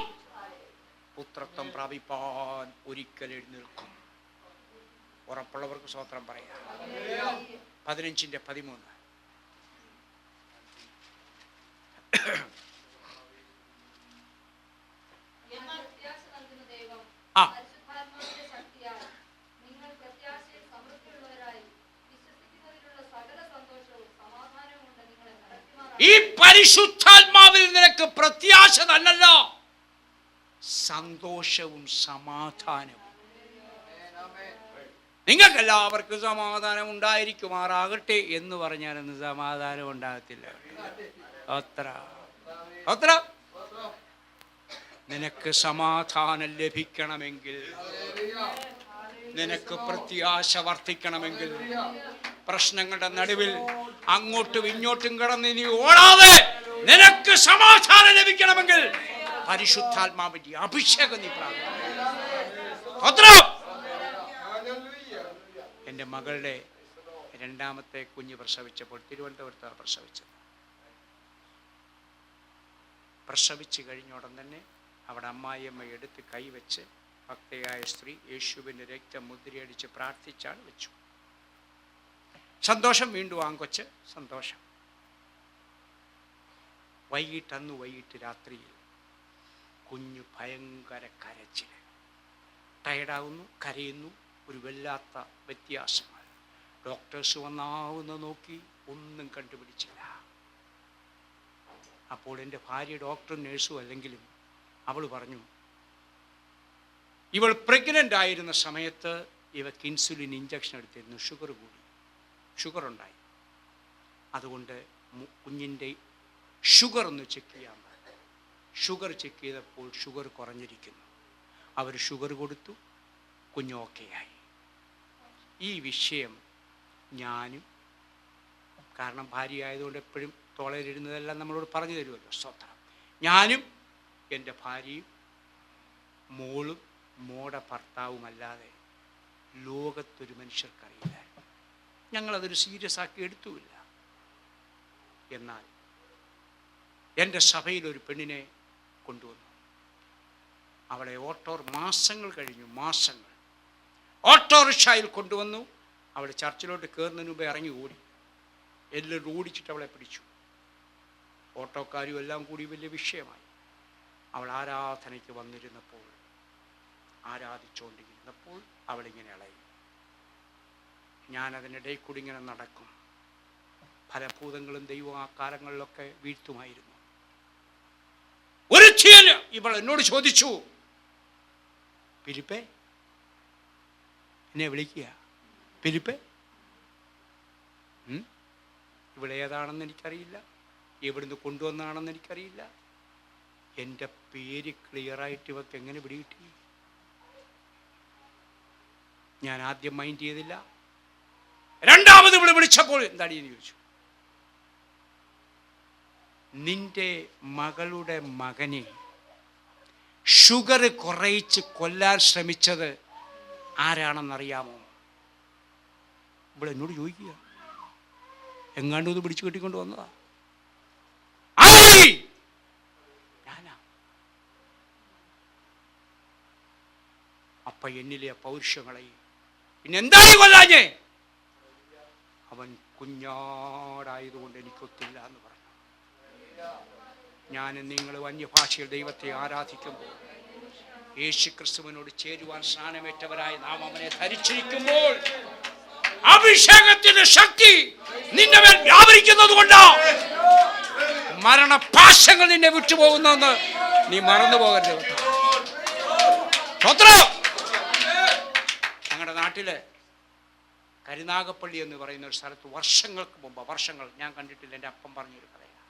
പുത്രത്വം പ്രാപിപ്പാൻ ഒരിക്കൽ എഴുന്നേൽക്കും. ഉറപ്പുള്ളവർക്ക് സ്തോത്രം പറയാം. 15:13. ഈ പരിശുദ്ധാത്മാവിൽ നിനക്ക് പ്രത്യാശ തന്നല്ല, സന്തോഷവും സമാധാനവും. നിങ്ങൾക്കെല്ലാവർക്കും സമാധാനം ഉണ്ടായിരിക്കുമാറാകട്ടെ എന്ന് പറഞ്ഞാലൊന്നും സമാധാനം ഉണ്ടാകത്തില്ല. അത്ര നിനക്ക് സമാധാനം ലഭിക്കണമെങ്കിൽ, നിനക്ക് പ്രത്യാശ വർദ്ധിക്കണമെങ്കിൽ, പ്രശ്നങ്ങളുടെ നടുവിൽ അങ്ങോട്ടും ഇങ്ങോട്ടും കിടന്ന് നീ ഓടാതെ നിനക്ക് സമാധാനം ലഭിക്കണമെങ്കിൽ പരിശുദ്ധാത്മാവിന്റെ അഭിഷേകം നീ പ്രാപിക്കണം. എൻ്റെ മകളുടെ 2ാമത്തെ കുഞ്ഞ് പ്രസവിച്ചപ്പോൾ തിരുവനന്തപുരത്താണ് പ്രസവിച്ചത്. പ്രസവിച്ച് കഴിഞ്ഞ ഉടൻ തന്നെ അവിടെ അമ്മായിയമ്മ എടുത്ത് കൈവച്ച് ഭക്തയായ സ്ത്രീ യേശുവിൻ്റെ രക്തം മുദ്രയടിച്ച് പ്രാർത്ഥിച്ചാണ് വെച്ചു. സന്തോഷം. വീണ്ടും ആങ്കൊച്ച് സന്തോഷം. അന്ന് വൈകിട്ട് രാത്രിയിൽ കുഞ്ഞു ഭയങ്കര കരച്ചിൽ, ടയർഡാകുന്നു, കരയുന്നു, ഒരു വല്ലാത്ത വ്യത്യാസങ്ങൾ. ഡോക്ടേഴ്സ് വന്നാവുന്ന നോക്കി, ഒന്നും കണ്ടുപിടിച്ചില്ല. അപ്പോൾ എൻ്റെ ഭാര്യ ഡോക്ടറും നേഴ്സും അല്ലെങ്കിലും അവൾ പറഞ്ഞു, ഇവൾ പ്രഗ്നൻ്റ് ആയിരുന്ന സമയത്ത് ഇവക്ക് ഇൻസുലിൻ ഇഞ്ചക്ഷൻ എടുത്തിരുന്നു, ഷുഗർ ഉണ്ടായി. അതുകൊണ്ട് കുഞ്ഞിൻ്റെ ഷുഗർ ഒന്ന് ചെക്ക് ചെയ്യാൻ പറഞ്ഞു. ഷുഗർ ചെക്ക് ചെയ്തപ്പോൾ ഷുഗർ കുറഞ്ഞിരിക്കുന്നു. അവർ ഷുഗർ കൊടുത്തു, കുഞ്ഞ് ഓക്കെയായി. ഈ വിഷയം ഞാനും, കാരണം ഭാര്യ ആയതുകൊണ്ട് എപ്പോഴും തോളയിലിരുന്നതെല്ലാം നമ്മളോട് പറഞ്ഞു തരുമല്ലോ, സ്തോത്രം. ഞാനും എൻ്റെ ഭാര്യയും മോളും മോടെ ഭർത്താവുമല്ലാതെ ലോകത്തൊരു മനുഷ്യർക്കറിയില്ല. ഞങ്ങളതൊരു സീരിയസ് ആക്കി എടുത്തുമില്ല. എന്നാൽ എൻ്റെ സഭയിലൊരു പെണ്ണിനെ കൊണ്ടുവന്നു. അവളെ മാസങ്ങൾ കഴിഞ്ഞു, ഓട്ടോറിക്ഷയിൽ കൊണ്ടുവന്നു. അവൾ ചർച്ചിലോട്ട് കയറുന്നതിന് മുമ്പേ ഇറങ്ങി ഓടി. എല്ലാവരും ഓടിച്ചിട്ട് അവളെ പിടിച്ചു. ഓട്ടോക്കാരും എല്ലാം കൂടി വലിയ വിഷയമായി. അവൾ ആരാധനയ്ക്ക് വന്നിരുന്നപ്പോൾ, ആരാധിച്ചുകൊണ്ടിരുന്നപ്പോൾ അവളിങ്ങനെ ഇളകി. ഞാനതിനിടയിൽ കൂടി ഇങ്ങനെ നടക്കും. ഫലഭൂതങ്ങളും ദൈവം ആ കാലങ്ങളിലൊക്കെ വീഴ്ത്തുമായിരുന്നു. ഒരു ചീന് ഇവൾ എന്നോട് ചോദിച്ചു, ഫിലിപ്പേ, എന്നെ വിളിക്കുക, ഫിലിപ്പേ. ഇവിടെ ഏതാണെന്ന് എനിക്കറിയില്ല, എവിടുന്ന് കൊണ്ടുവന്നാണെന്ന് എനിക്കറിയില്ല. എൻ്റെ പേര് ക്ലിയറായിട്ട് ഇവർക്ക് എങ്ങനെ പിടികിട്ടി? ഞാൻ ആദ്യം മൈൻഡ് ചെയ്തില്ല. രണ്ടാമത് ഇവിടെ വിളിച്ചപ്പോൾ എന്താണ് എന്ന് ചോദിച്ചു. നിന്റെ മകളുടെ മകനെ ഷുഗർ കുറയിച്ച് കൊല്ലാൻ ശ്രമിച്ചത് ആരാണെന്നറിയാമോ? ഇവിടെ എന്നോട് ചോദിക്കുക. എങ്ങാണ്ടും ഇത് പിടിച്ചു കെട്ടിക്കൊണ്ട് വന്നതാ. ഞാനാ. അപ്പ എന്നിലെ പൗരുഷങ്ങളെ പിന്നെന്താണ് കൊല്ലാഞ്ഞേ? അവൻ കുഞ്ഞാടായതുകൊണ്ട് എനിക്കൊത്തില്ല എന്ന് പറഞ്ഞു. ഞാൻ നിങ്ങൾ അന്യഭാഷയിൽ ദൈവത്തെ ആരാധിക്കുമ്പോൾ, യേശു ക്രിസ്തുവിനോട് ചേരുവാൻ സ്നാനമേറ്റവരായി നാം അവനെ ധരിച്ചിരിക്കുമ്പോൾ അഭിഷേകത്തിന്റെ ശക്തി നിന്റെ മേൽ വ്യാപരിക്കുന്നത് കൊണ്ടാ മരണപാശങ്ങൾ നിന്നെ വിട്ടുപോകുന്നെന്ന് നീ മറന്നു പോകരുത്. ഞങ്ങളുടെ നാട്ടില് കരുനാഗപ്പള്ളി എന്ന് പറയുന്ന ഒരു സ്ഥലത്ത് വർഷങ്ങൾക്ക് മുമ്പ്, വർഷങ്ങൾ ഞാൻ കണ്ടിട്ടില്ല, എൻ്റെ അപ്പം പറഞ്ഞൊരു കഥയാണ്.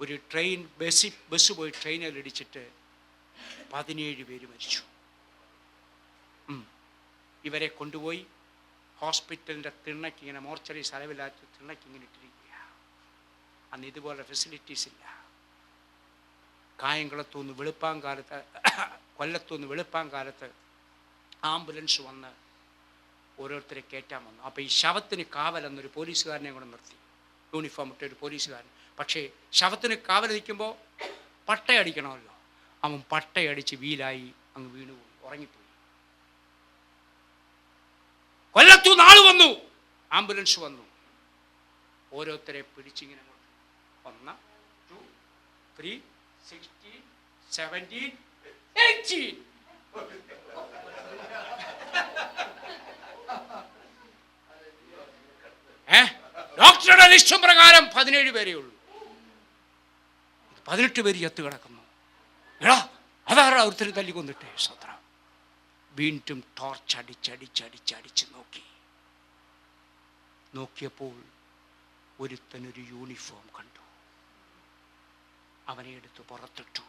ഒരു ട്രെയിൻ ബസ് പോയി ട്രെയിനിൽ ഇടിച്ചിട്ട് 17 പേര് മരിച്ചു. ഇവരെ കൊണ്ടുപോയി ഹോസ്പിറ്റലിൻ്റെ തിണ്ണയ്ക്ക്, ഇങ്ങനെ മോർച്ചറി സ്ഥലമില്ലാത്ത തിണ്ണയ്ക്ക് ഇങ്ങനെ ഇട്ടിരിക്കുക. അന്ന് ഇതുപോലെ ഫെസിലിറ്റീസ് ഇല്ല. കായംകുളത്തുനിന്ന് വെളുപ്പാങ്കാലത്ത്, കൊല്ലത്തുനിന്ന് വെളുപ്പാങ്കാലത്ത് ആംബുലൻസ് വന്ന് ഓരോരുത്തരെ കയറ്റാൻ വന്നു. അപ്പോൾ ഈ ശവത്തിന് കാവലെന്നൊരു പോലീസുകാരനെ കൂടെ നിർത്തി, യൂണിഫോം ഇട്ട ഒരു പോലീസുകാരൻ. പക്ഷേ ശവത്തിന് കാവൽ നിൽക്കുമ്പോൾ പട്ടയടിക്കണമല്ലോ. അവൻ പട്ടയടിച്ച് വീലായി അങ്ങ് വീണുപോയി, ഉറങ്ങിപ്പോയി. കൊല്ലത്തുനിന്ന് ആള് വന്നു, ആംബുലൻസ് വന്നു, ഓരോരുത്തരെ പിടിച്ചിങ്ങനെ 1, 2, 3, 16, 17, 18. ഡോക്ടറുടെ ലിസ്റ്റ് പ്രകാരം 17 പേരേ ഉള്ളൂ. 18 പേര് ചത്ത് കിടക്കുന്നു. എടാ അതാരാ ഒരുത്തര് തല്ലിക്കൊന്നിട്ടേ സത്ര. വീണ്ടും ടോർച്ച് അടിച്ചടിച്ചടിച്ചടിച്ച് നോക്കിയപ്പോൾ ഒരുത്തനൊരു യൂണിഫോം കണ്ടു. അവനെ എടുത്ത് പുറത്തിട്ടു.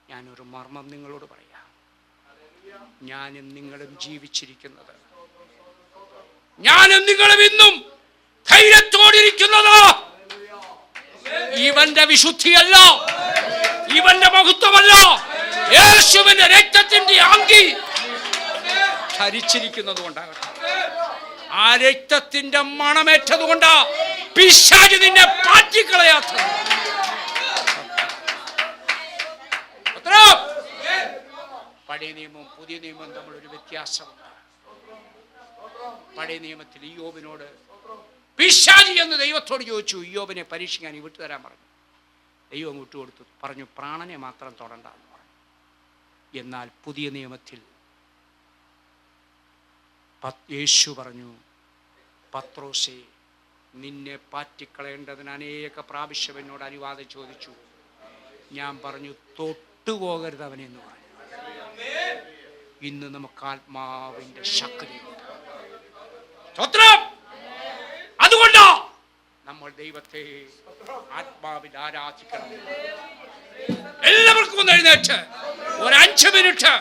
ഞാനൊരു മർമ്മം നിങ്ങളോട് പറയാം. ഞാനും നിങ്ങളും ജീവിച്ചിരിക്കുന്നത്, ഞാനും നിങ്ങളും ഇന്നും ധൈര്യത്തോടിരിക്കുന്നത് ഇവന്റെ വിശുദ്ധിയല്ല, ഇവന്റെ മഹത്വമല്ല, യേശുവിന്റെ രക്തത്തിന്റെ അങ്കി ധരിച്ചിരിക്കുന്നത് കൊണ്ടാകട്ടെ. ആ രക്തത്തിന്റെ മണമേറ്റത് കൊണ്ടാ പിശാച് നിന്നെ പാറ്റിക്കളയാത്തത്. പഴയ നിയമവും പുതിയ നിയമവും തമ്മിലൊരു വ്യത്യാസമുണ്ട്. പഴയ നിയമത്തിൽ ഇയ്യോബിനോട് പിശാചി എന്ന് ദൈവത്തോട് ചോദിച്ചു, ഇയ്യോബിനെ പരീക്ഷിക്കാൻ വിട്ടുതരാൻ പറഞ്ഞു. ദൈവം വിട്ടുകൊടുത്തു, പറഞ്ഞു പ്രാണനെ മാത്രം തൊടണ്ട എന്ന് പറഞ്ഞു. എന്നാൽ പുതിയ നിയമത്തിൽ യേശു പറഞ്ഞു, പത്രോസേ, നിന്നെ പാറ്റിക്കളയേണ്ടതിന് അനേക പ്രാവശ്യം എന്നോട് അനുവാദം ചോദിച്ചു. ഞാൻ പറഞ്ഞു തൊട്ടുപോകരുത് അവനെന്ന് പറഞ്ഞു. ഇന്ന് നമുക്ക് ആത്മാവിന്റെ ശക്തിയുണ്ട്. അതുകൊണ്ടോ നമ്മൾ ദൈവത്തെ ആത്മാവിൽ ആരാധിക്കണം. എല്ലാവർക്കും ഒന്ന് എഴുന്നേറ്റ് ഒരു 5 മിനിറ്റ്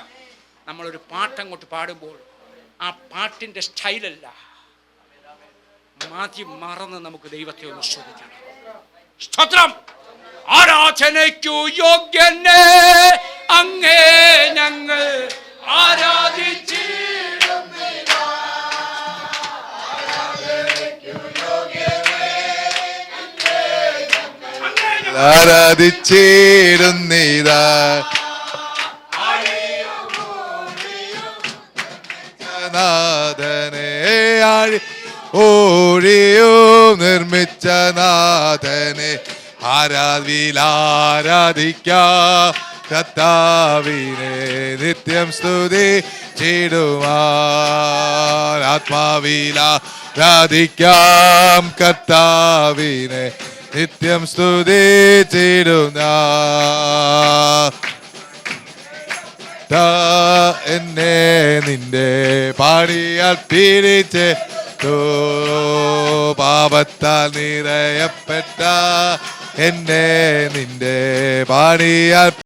നമ്മളൊരു പാട്ടങ്ങോട്ട് പാടുമ്പോൾ ആ പാട്ടിന്റെ സ്റ്റൈലല്ല, മാറ്റി മറന്ന് നമുക്ക് ദൈവത്തെ ഒന്ന് സ്തുതിക്കണം. സ്തോത്രം. ആരാധനയ്ക്കു യോഗ്യനെ അങ്ങേ ഞങ്ങൾ ആരാധിച്ചിടുന്നിതാ.
നാഥനെ ഓഴിയും നിർമ്മിച്ച നാഥനെ ആരാധിക്കാം കർത്താവിനെ നിത്യം സ്തുതിച്ചിടുവാൻ. ആത്മാവിലാരാധിക്കാം കർത്താവിനെ നിത്യം സ്തുതിച്ചിടുന്ന എന്നെ നിന്റെ പാടിയാൽ പീഡിച്ച് പാപത്താൽ നിറയപ്പെട്ട എന്നെ നിന്റെ പാടിയാൽ